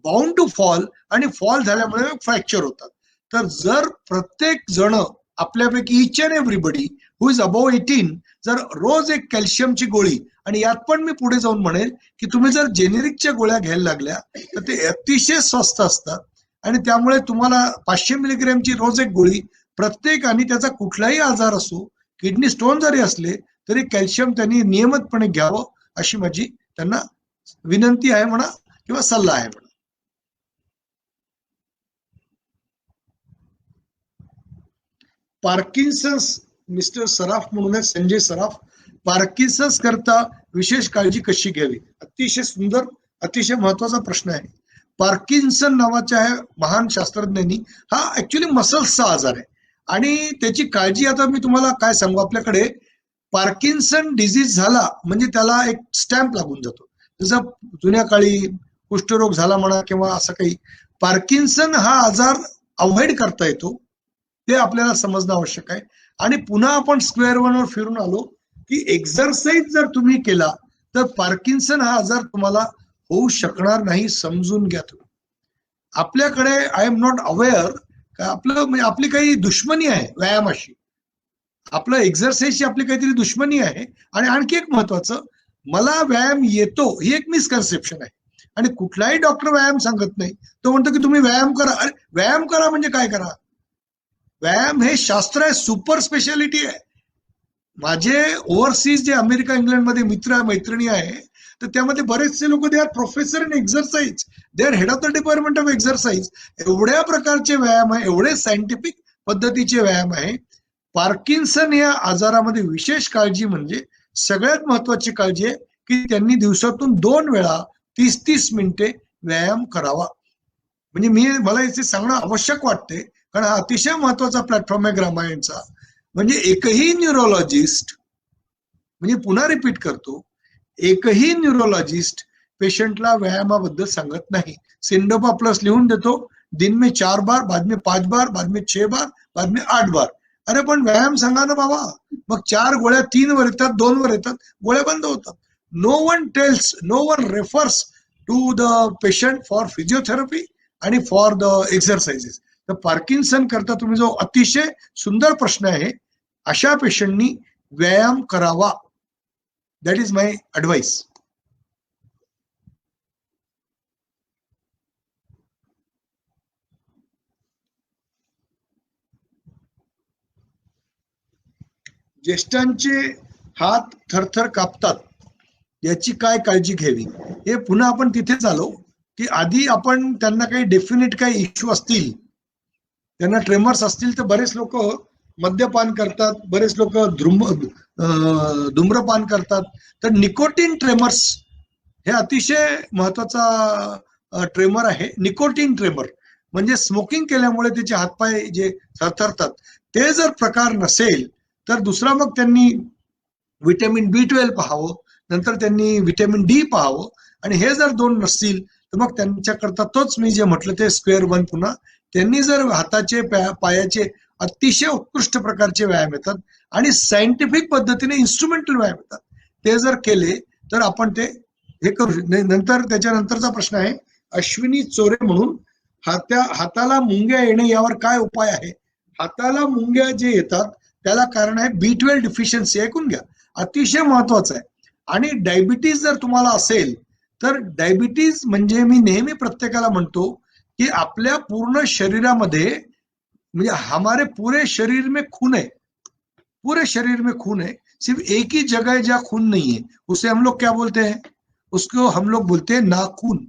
bound to fall, आणि फॉल झाल्यामुळे फ्रॅक्चर होतात. तर जर प्रत्येक जण आपल्यापैकी each and everybody who is above 18 जर रोज एक कॅल्शियमची गोळी, आणि यात पण मी पुढे जाऊन म्हणेल की तुम्ही जर जेनेरिकच्या गोळ्या घ्यायला लागल्या तर ते अतिशय स्वस्त असतात. आणि त्यामुळे तुम्हाला 500 मिलीग्रॅमची रोज एक गोळी प्रत्येकाने, त्याचा कुठलाही आजार असो, किडनी स्टोन जरी असले तरी कॅल्शियम त्यांनी नियमितपणे घ्यावं अशी माझी त्यांना विनंती आहे म्हणा, किंवा सल्ला आहे म्हणा. पार्किन्सन्स, मिस्टर सराफ म्हणून आहे, संजय सराफ. पार्किन्सन्स करता विशेष काळजी कशी घ्यावी? अतिशय सुंदर, अतिशय महत्वाचा प्रश्न आहे. पार्किन्सन नावाच्या महान शास्त्रज्ञांनी, हा ऍक्च्युली मसल्सचा आजार आहे आणि त्याची काळजी आता मी तुम्हाला काय सांगू. आपल्याकडे पार्किन्सन डिझीज झाला म्हणजे त्याला एक स्टॅम्प लागून जातो. जसं जुन्या काळी कुष्ठरोग झाला म्हणा किंवा असं काही. पार्किन्सन हा आजार अवॉइड करता येतो, ते आपल्याला समजणं आवश्यक आहे. आणि पुन्हा आपण स्क्वेअर वनवर फिरून आलो की एक्झरसाइज जर तुम्ही केला तर पार्किन्सन हा आजार तुम्हाला होऊ शकणार नाही, समजून घ्या तुम्ही. आपल्याकडे आय एम नॉट अवेअर का आपलं म्हणजे आपली काही दुश्मनी आहे व्यायामाशी, आपलं एक्झरसाइजची आपली काहीतरी दुश्मनी आहे. आणि आणखी एक महत्वाचं, मला व्यायाम येतो ही एक मिसकन्सेप्शन आहे. आणि कुठलाही डॉक्टर व्यायाम सांगत नाही, तो म्हणतो की तुम्ही व्यायाम करा. अरे व्यायाम करा म्हणजे काय करा? व्यायाम हे शास्त्र आहे, सुपर स्पेशालिटी आहे. माझे ओव्हरसीज जे अमेरिका, इंग्लंडमध्ये मित्र मैत्रिणी आहे, तर त्यामध्ये बरेचसे लोक they are professor in exercise, they are head of the department of exercise. एवढ्या प्रकारचे व्यायाम आहे, एवढे सायंटिफिक पद्धतीचे व्यायाम आहे. पार्किन्सन या आजारामध्ये विशेष काळजी म्हणजे सगळ्यात महत्वाची काळजी आहे की त्यांनी दिवसातून 2 वेळा 30-30 मिनिटे व्यायाम करावा. म्हणजे मला याचे सांगणं आवश्यक वाटते, कारण हा अतिशय महत्वाचा प्लॅटफॉर्म आहे ग्रामायणचा. म्हणजे एकही न्यूरोलॉजिस्ट, म्हणजे पुन्हा रिपीट करतो, एकही न्यूरोलॉजिस्ट पेशंटला व्यायामाबद्दल सांगत नाही. सिंडोपा प्लस लिहून देतो, दिन में 4 बार, बाद में 5 बार, बाद में 6 बार, बाद में 8 बार. अरे पण व्यायाम सांगा ना बाबा. मग 4 गोळ्या 3 वर येतात, 2 वर येतात, गोळ्या बंद होतात. No one tells, no one refers to the patient for physiotherapy आणि फॉर द एक्झरसाइजेस. तर पार्किन्सन करता तुम्ही जो अतिशय सुंदर प्रश्न आहे, अशा पेशंटनी व्यायाम करावा. That is my advice. ज्येष्ठांचे हात थरथर कापतात, याची काय काळजी घ्यावी? हे पुन्हा आपण तिथेच आलो की आधी आपण त्यांना काही डेफिनेट काही इश्यू असतील, त्यांना ट्रेमर्स असतील, तर बरेच लोक मद्यपान करतात, बरेच लोक धूम्रपान करतात. तर निकोटीन ट्रेमर्स हे अतिशय महत्वाचा ट्रेमर आहे. निकोटीन ट्रेमर म्हणजे स्मोकिंग केल्यामुळे त्याचे हातपाय जे थरथरतात, ते जर प्रकार नसेल तर दुसरा मग त्यांनी व्हिटॅमिन B12 पाहावं, नंतर त्यांनी व्हिटॅमिन D पाहावं. आणि हे जर 2 नसतील तर मग त्यांच्याकरता तोच मी जे म्हटलं ते स्क्वेअर वन पुन्हा. त्यांनी जर हाताचे पायाचे अतिशय उत्कृष्ट प्रकारचे व्यायाम येतात आणि सायंटिफिक पद्धतीने इन्स्ट्रुमेंटल व्यायाम येतात. ते जर केले तर आपण ते हे करू शकतो. नंतर त्याच्यानंतरचा प्रश्न आहे अश्विनी चोरे म्हणून, हाताला मुंग्या येणे यावर काय उपाय आहे? हाताला मुंग्या जे येतात त्याला कारण आहे B12 डिफिशियन्सी. ऐकून घ्या, अतिशय महत्वाचं आहे. आणि डायबिटीज जर तुम्हाला असेल तर डायबिटीज म्हणजे मी नेहमी प्रत्येकाला म्हणतो की आपल्या पूर्ण शरीरामध्ये म्हणजे हमारे पूरे शरीर में खून है, पूरे शरीर में खून है, सिर्फ एक ही जगह है जहाँ खून नहीं है, उसे हम लोग क्या बोलते हैं? उसको हम लोग बोलते हैं नाखून.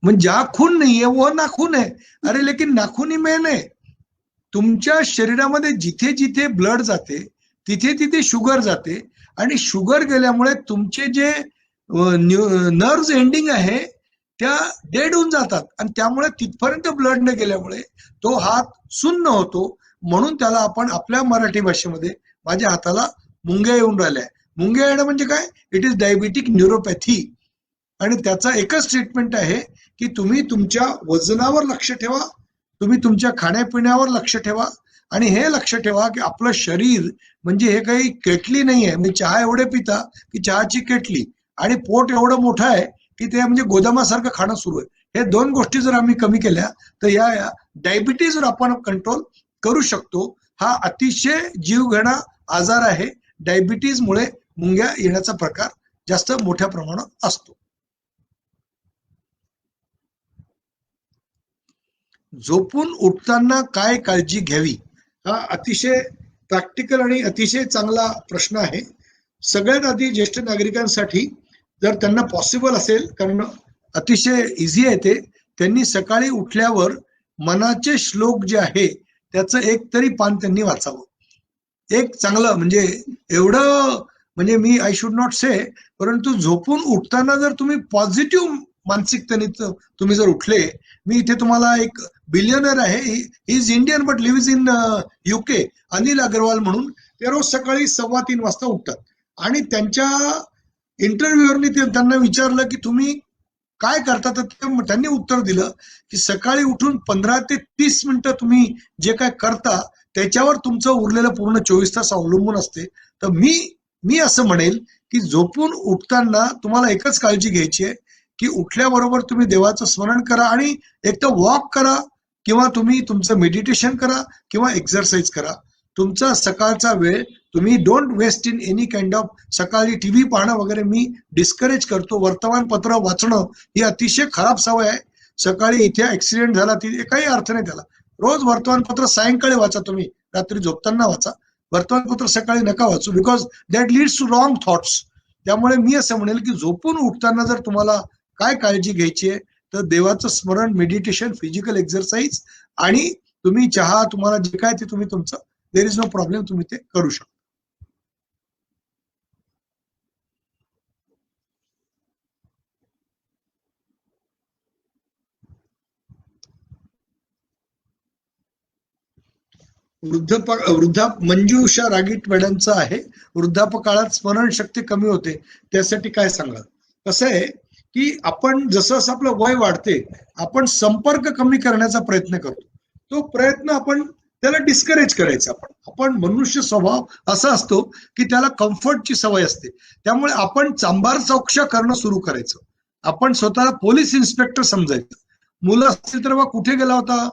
म्हणजे जहाँ खून नहीं है वो नाखून है. अरे लेकिन नाखून ही मेन है. तुमच्या शरीरामध्ये जिथे जिथे ब्लड जाते तिथे तिथे शुगर जाते आणि शुगर गेल्यामुळे तुमचे जे नर्व्ह एंडिंग आहे त्या डेड होऊन जातात आणि त्यामुळे तिथपर्यंत ब्लड न गेल्यामुळे तो हात सुन्न होतो. म्हणून त्याला आपण आपल्या मराठी भाषेमध्ये माझ्या हाताला मुंग्या येऊन राहिल्या. मुंग्या येणं म्हणजे काय? It is diabetic neuropathy. आणि त्याचा एकच ट्रीटमेंट आहे की तुम्ही तुमच्या वजनावर लक्ष ठेवा, तुम्ही तुमच्या खाण्यापिण्यावर लक्ष ठेवा आणि हे लक्ष ठेवा की आपलं शरीर म्हणजे हे काही केटली नाही आहे. मी चहा एवढे पिता की चहाची केटली आणि पोट एवढं मोठं आहे की ते म्हणजे गोदामासारखं खाणं सुरू आहे. हे दोन गोष्टी जर आम्ही कमी केल्या तर या डायबिटीजवर आपण कंट्रोल करू शकतो. हा अतिशय जीवघेणा आजार आहे. डायबिटीजमुळे मुंग्या येण्याचा प्रकार जास्त मोठ्या प्रमाणात असतो. झोपून उठताना काय काळजी घ्यावी? हा अतिशय प्रॅक्टिकल आणि अतिशय चांगला प्रश्न आहे. सगळ्यात आधी ज्येष्ठ नागरिकांसाठी जर त्यांना पॉसिबल असेल, कारण अतिशय इझी आहे ते, त्यांनी सकाळी उठल्यावर मनाचे श्लोक जे आहे त्याचं एक तरी पान त्यांनी वाचावं. एक चांगलं म्हणजे एवढं म्हणजे मी आय शुड नॉट से, परंतु झोपून उठताना जर तुम्ही पॉझिटिव्ह मानसिकतेने तुम्ही जर उठले. मी इथे तुम्हाला एक बिलियनर आहे, he is Indian but lives in UK, Anil Agarwal म्हणून. ते रोज सकाळी 3:15 वाजता उठतात आणि त्यांच्या इंटरव्ह्यूवरनी त्यांना विचारलं की तुम्ही काय करता, तर त्यांनी उत्तर दिलं की सकाळी उठून 15 ते 30 मिनिटं तुम्ही जे काय करता त्याच्यावर तुमचं उरलेलं पूर्ण 24 तास अवलंबून असते. तर मी असं म्हणेल की झोपून उठताना तुम्हाला एकच काळजी घ्यायची आहे की उठल्याबरोबर तुम्ही देवाचं स्मरण करा आणि एक तर वॉक करा किंवा तुम्ही तुमचं मेडिटेशन करा किंवा एक्सरसाइज करा. तुमचा सकाळचा वेळ तुम्ही don't waste in any kind of, सकाळी टीव्ही पाहणं वगैरे मी डिस्करेज करतो. वर्तमानपत्र वाचणं ही अतिशय खराब सवय आहे. सकाळी इथे ऍक्सिडेंट झाला ती काही अर्थ नाही त्याला. रोज वर्तमानपत्र सायंकाळी वाचा, तुम्ही रात्री झोपताना वाचा. वर्तमानपत्र सकाळी नका वाचू, because that leads to wrong thoughts. त्यामुळे मी असं म्हणेल की झोपून उठताना जर तुम्हाला काय काळजी घ्यायची आहे तर देवाचं स्मरण, मेडिटेशन, फिजिकल एक्सरसाइज आणि तुम्ही चहा, तुम्हाला जे काय ते तुम्ही तुमचं देर इज नो प्रॉब्लेम, तुम्ही ते करू शकता. मंजूषा रागीट मॅडमचं आहे, वृद्धापकाळात स्मरणशक्ती कमी होते, त्यासाठी काय सांगा? कसं आहे की आपण जसं जसं आपलं वय वाढते आपण संपर्क कमी करण्याचा प्रयत्न करतो. तो प्रयत्न आपण त्याला डिस्करेज करायचा. आपण मनुष्य स्वभाव असा असतो की त्याला कम्फर्टची सवय असते. त्यामुळे आपण चांभार चौकशा करणं सुरू करायचं. आपण स्वतःला पोलीस इन्स्पेक्टर समजायचं. मुलं असतील तर बा कुठे गेला होता,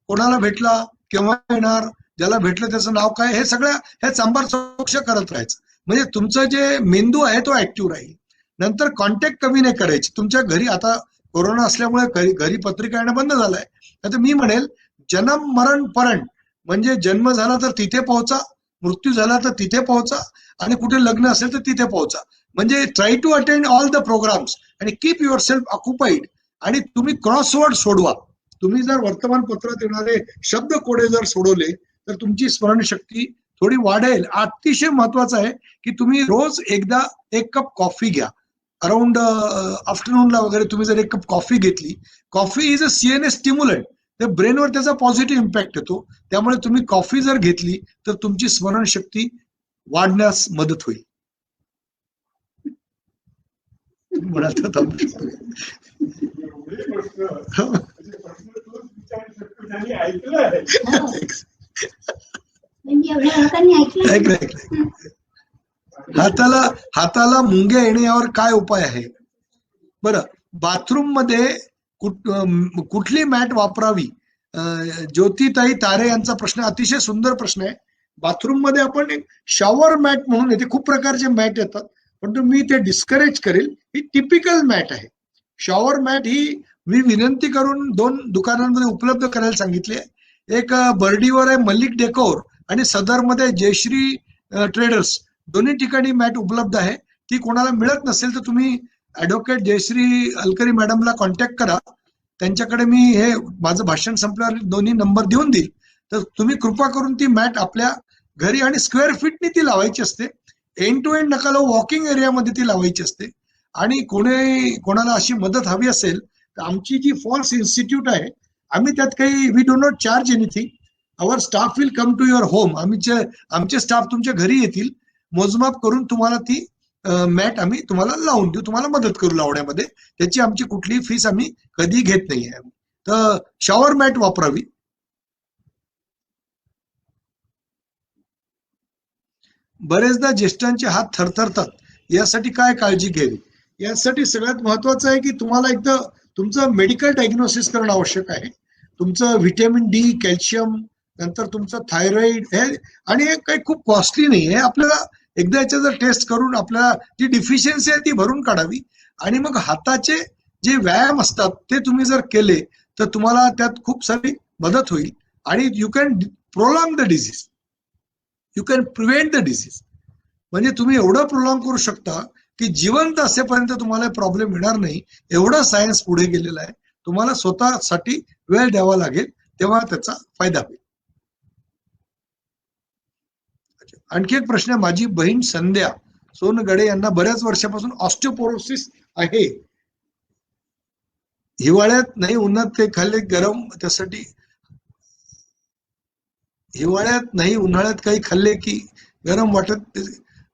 कोणाला भेटला, केव्हा येणार, ज्याला भेटलं त्याचं नाव काय, हे सगळ्या हे चांभार चौकशा करत राहायचं. म्हणजे तुमचं जे मेंदू आहे तो ऍक्टिव्ह राहील. नंतर कॉन्टॅक्ट कमी नाही करायची. तुमच्या घरी आता कोरोना असल्यामुळे घरी पत्रिका येणं बंद झालंय. आता मी म्हणेल जन्म मरण परण, म्हणजे जन्म झाला तर तिथे पोहोचा, मृत्यू झाला तर तिथे पोहोचा आणि कुठे लग्न असेल तर तिथे पोहोचा. म्हणजे try to attend all the programs आणि कीप युअर सेल्फ ऑक्युपाईड. आणि तुम्ही क्रॉसवर्ड सोडवा. तुम्ही जर वर्तमानपत्रात येणारे शब्द कोडे जर सोडवले तर तुमची स्मरणशक्ती थोडी वाढेल. अतिशय महत्वाचं आहे की तुम्ही रोज एकदा एक कप कॉफी घ्या. अराउंड आफ्टरनूनला वगैरे तुम्ही जर एक कप कॉफी घेतली, coffee is a CNS stimulant, ते ब्रेनवर त्याचा पॉझिटिव्ह इम्पॅक्ट येतो. त्यामुळे तुम्ही कॉफी जर घेतली तर तुमची स्मरणशक्ती वाढण्यास मदत होईल. म्हणाल तर एवढ्या लोकांनी ऐकलं. ऐकलं. हाताला मुंग्या येणे यावर काय उपाय आहे? बरं, बाथरूम मध्ये कुठली मॅट वापरावी? ज्योतिताई तारे यांचा प्रश्न अतिशय सुंदर प्रश्न आहे. बाथरूम मध्ये आपण एक शॉवर मॅट म्हणून येते, खूप प्रकारचे मॅट येतात, पण मी ते डिस्करेज करेल. ही टिपिकल मॅट आहे. शॉवर मॅट ही मी विनंती करून 2 दुकानांमध्ये उपलब्ध करायला सांगितले. एक बर्डीवर आहे मल्लिक डेकोर आणि सदरमध्ये जयश्री ट्रेडर्स, दोन्ही ठिकाणी मॅट उपलब्ध आहे. ती कोणाला मिळत नसेल तर तुम्ही ऍडव्होकेट जयश्री अलकरी मॅडमला कॉन्टॅक्ट करा. त्यांच्याकडे मी हे माझं भाषण संपल्यावर दोन्ही नंबर देऊन देईल. तर तुम्ही कृपा करून ती मॅट आपल्या घरी आणि स्क्वेअर फीटनी ती लावायची असते. एंड टू एंड नका लावू, वॉकिंग एरियामध्ये ती लावायची असते. आणि कोणाला अशी मदत हवी असेल तर आमची जी फॉल्स इन्स्टिट्यूट आहे, आम्ही त्यात काही we do not charge anything. Our staff will come to your home. आमचे स्टाफ तुमच्या घरी येतील, मोजमाप करून तुम्हाला ती मॅट आम्ही तुम्हाला लावून देऊ, तुम्हाला मदत करू लावण्यामध्ये. त्याची आमची कुठलीही फीस आम्ही कधी घेत नाहीये. तर शॉवर मॅट वापरावी. बरेचदा ज्येष्ठांचे हात थरथरतात, यासाठी काय काळजी घ्यावी? यासाठी सगळ्यात महत्वाचं आहे की तुम्हाला एकदा तुमचं मेडिकल डायग्नोसिस करणं आवश्यक आहे. तुमचं व्हिटॅमिन डी, कॅल्शियम, नंतर तुमचं थायरॉइड, हे आणि हे काही खूप कॉस्टली नाही आहे. आपल्याला एकदा याच्या जर टेस्ट करून आपल्याला जी डिफिशियन्सी आहे ती भरून काढावी. आणि मग हाताचे जे व्यायाम असतात ते तुम्ही जर केले तर तुम्हाला त्यात खूप सारी मदत होईल. आणि you can prolong the disease, you can prevent the disease. म्हणजे तुम्ही एवढं प्रोलॉंग करू शकता की जिवंत असेपर्यंत तुम्हाला प्रॉब्लेम येणार नाही. एवढं सायन्स पुढे गेलेलं आहे. तुम्हाला स्वतःसाठी वेळ द्यावा लागेल, तेव्हा त्याचा फायदा होईल. आणखी एक प्रश्न, माझी बहीण संध्या सोनगडे यांना बऱ्याच वर्षापासून ऑस्टिओपोरोसिस आहे. हिवाळ्यात नाही उन्हात काही खाल्ले गरम, त्यासाठी हिवाळ्यात नाही उन्हाळ्यात काही खाल्ले की गरम वाटत?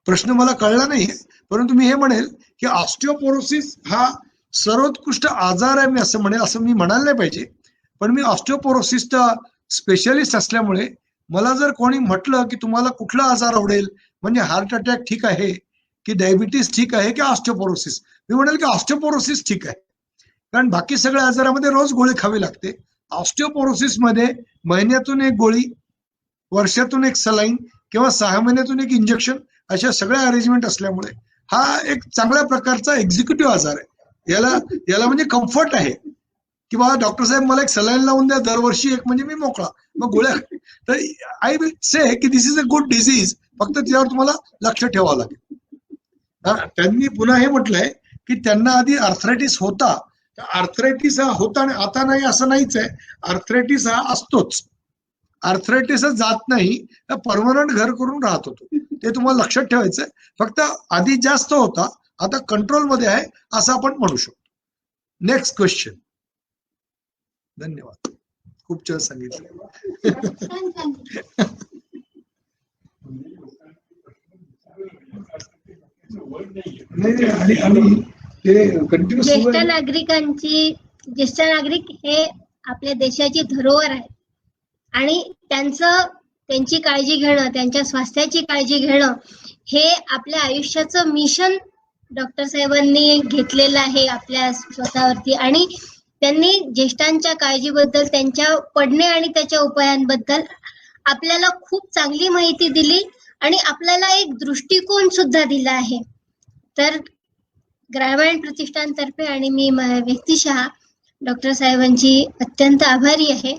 प्रश्न मला कळला नाही, परंतु मी हे म्हणेल की ऑस्टिओपोरोसिस हा सर्वोत्कृष्ट आजार आहे, मी असं म्हणेल. असं मी म्हणायला नाही पाहिजे, पण मी ऑस्टिओपोरोसिसचा स्पेशलिस्ट असल्यामुळे मला जर कोणी म्हटलं की तुम्हाला कुठला आजार आवडेल, म्हणजे हार्ट अटॅक ठीक आहे की डायबिटीस ठीक आहे की ऑस्टिओपोरोसिस, मी म्हणेल की ऑस्टिओपोरोसिस ठीक आहे. कारण बाकी सगळ्या आजारामध्ये रोज गोळी खावी लागते. ऑस्टिओपोरोसिस मध्ये महिन्यातून एक गोळी, वर्षातून एक सलाईन किंवा 6 महिन्यातून एक इंजेक्शन, अशा सगळ्या अरेंजमेंट असल्यामुळे हा एक चांगल्या प्रकारचा एक्झिक्युटिव्ह आजार आहे. याला म्हणजे कम्फर्ट आहे की बाबा डॉक्टर साहेब मला एक सलाईन लावून द्या दरवर्षी एक, म्हणजे मी मोकळा, मग गोळ्या. तर आय विल से की दिस इज अ गुड डिझीज, फक्त त्याच्यावर तुम्हाला लक्ष ठेवावं लागेल. त्यांनी पुन्हा हे म्हटलंय की त्यांना आधी आर्थरायटिस होता. आर्थरायटिस हा होता आणि आता नाही असं नाहीच आहे. आर्थरायटिस हा असतोच. आर्थरायटिसच जात नाही, परमनंट घर करून राहत होतो. ते तुम्हाला लक्षात ठेवायचंय. फक्त आधी जास्त होता, आता कंट्रोलमध्ये आहे असं आपण म्हणू शकतो. Next question. धन्यवाद, खूप छान सांगितलं. ज्येष्ठ नागरिक हे आपल्या देशाची धरोहर आहे आणि त्यांची काळजी घेणं, त्यांच्या स्वास्थ्याची काळजी घेणं हे आपल्या आयुष्याचं मिशन डॉक्टर साहेबांनी घेतलेलं आहे आपल्या स्वतःवरती. आणि त्यांनी ज्येष्ठांच्या काळजीबद्दल, त्यांच्या पडणे आणि त्याच्या उपायांबद्दल आपल्याला खूप चांगली माहिती दिली आणि आपल्याला एक दृष्टिकोन सुद्धा दिला आहे. तर ग्रामीण प्रतिष्ठानतर्फे आणि मी व्यक्तिशः डॉक्टर साहेबांची अत्यंत आभारी आहे.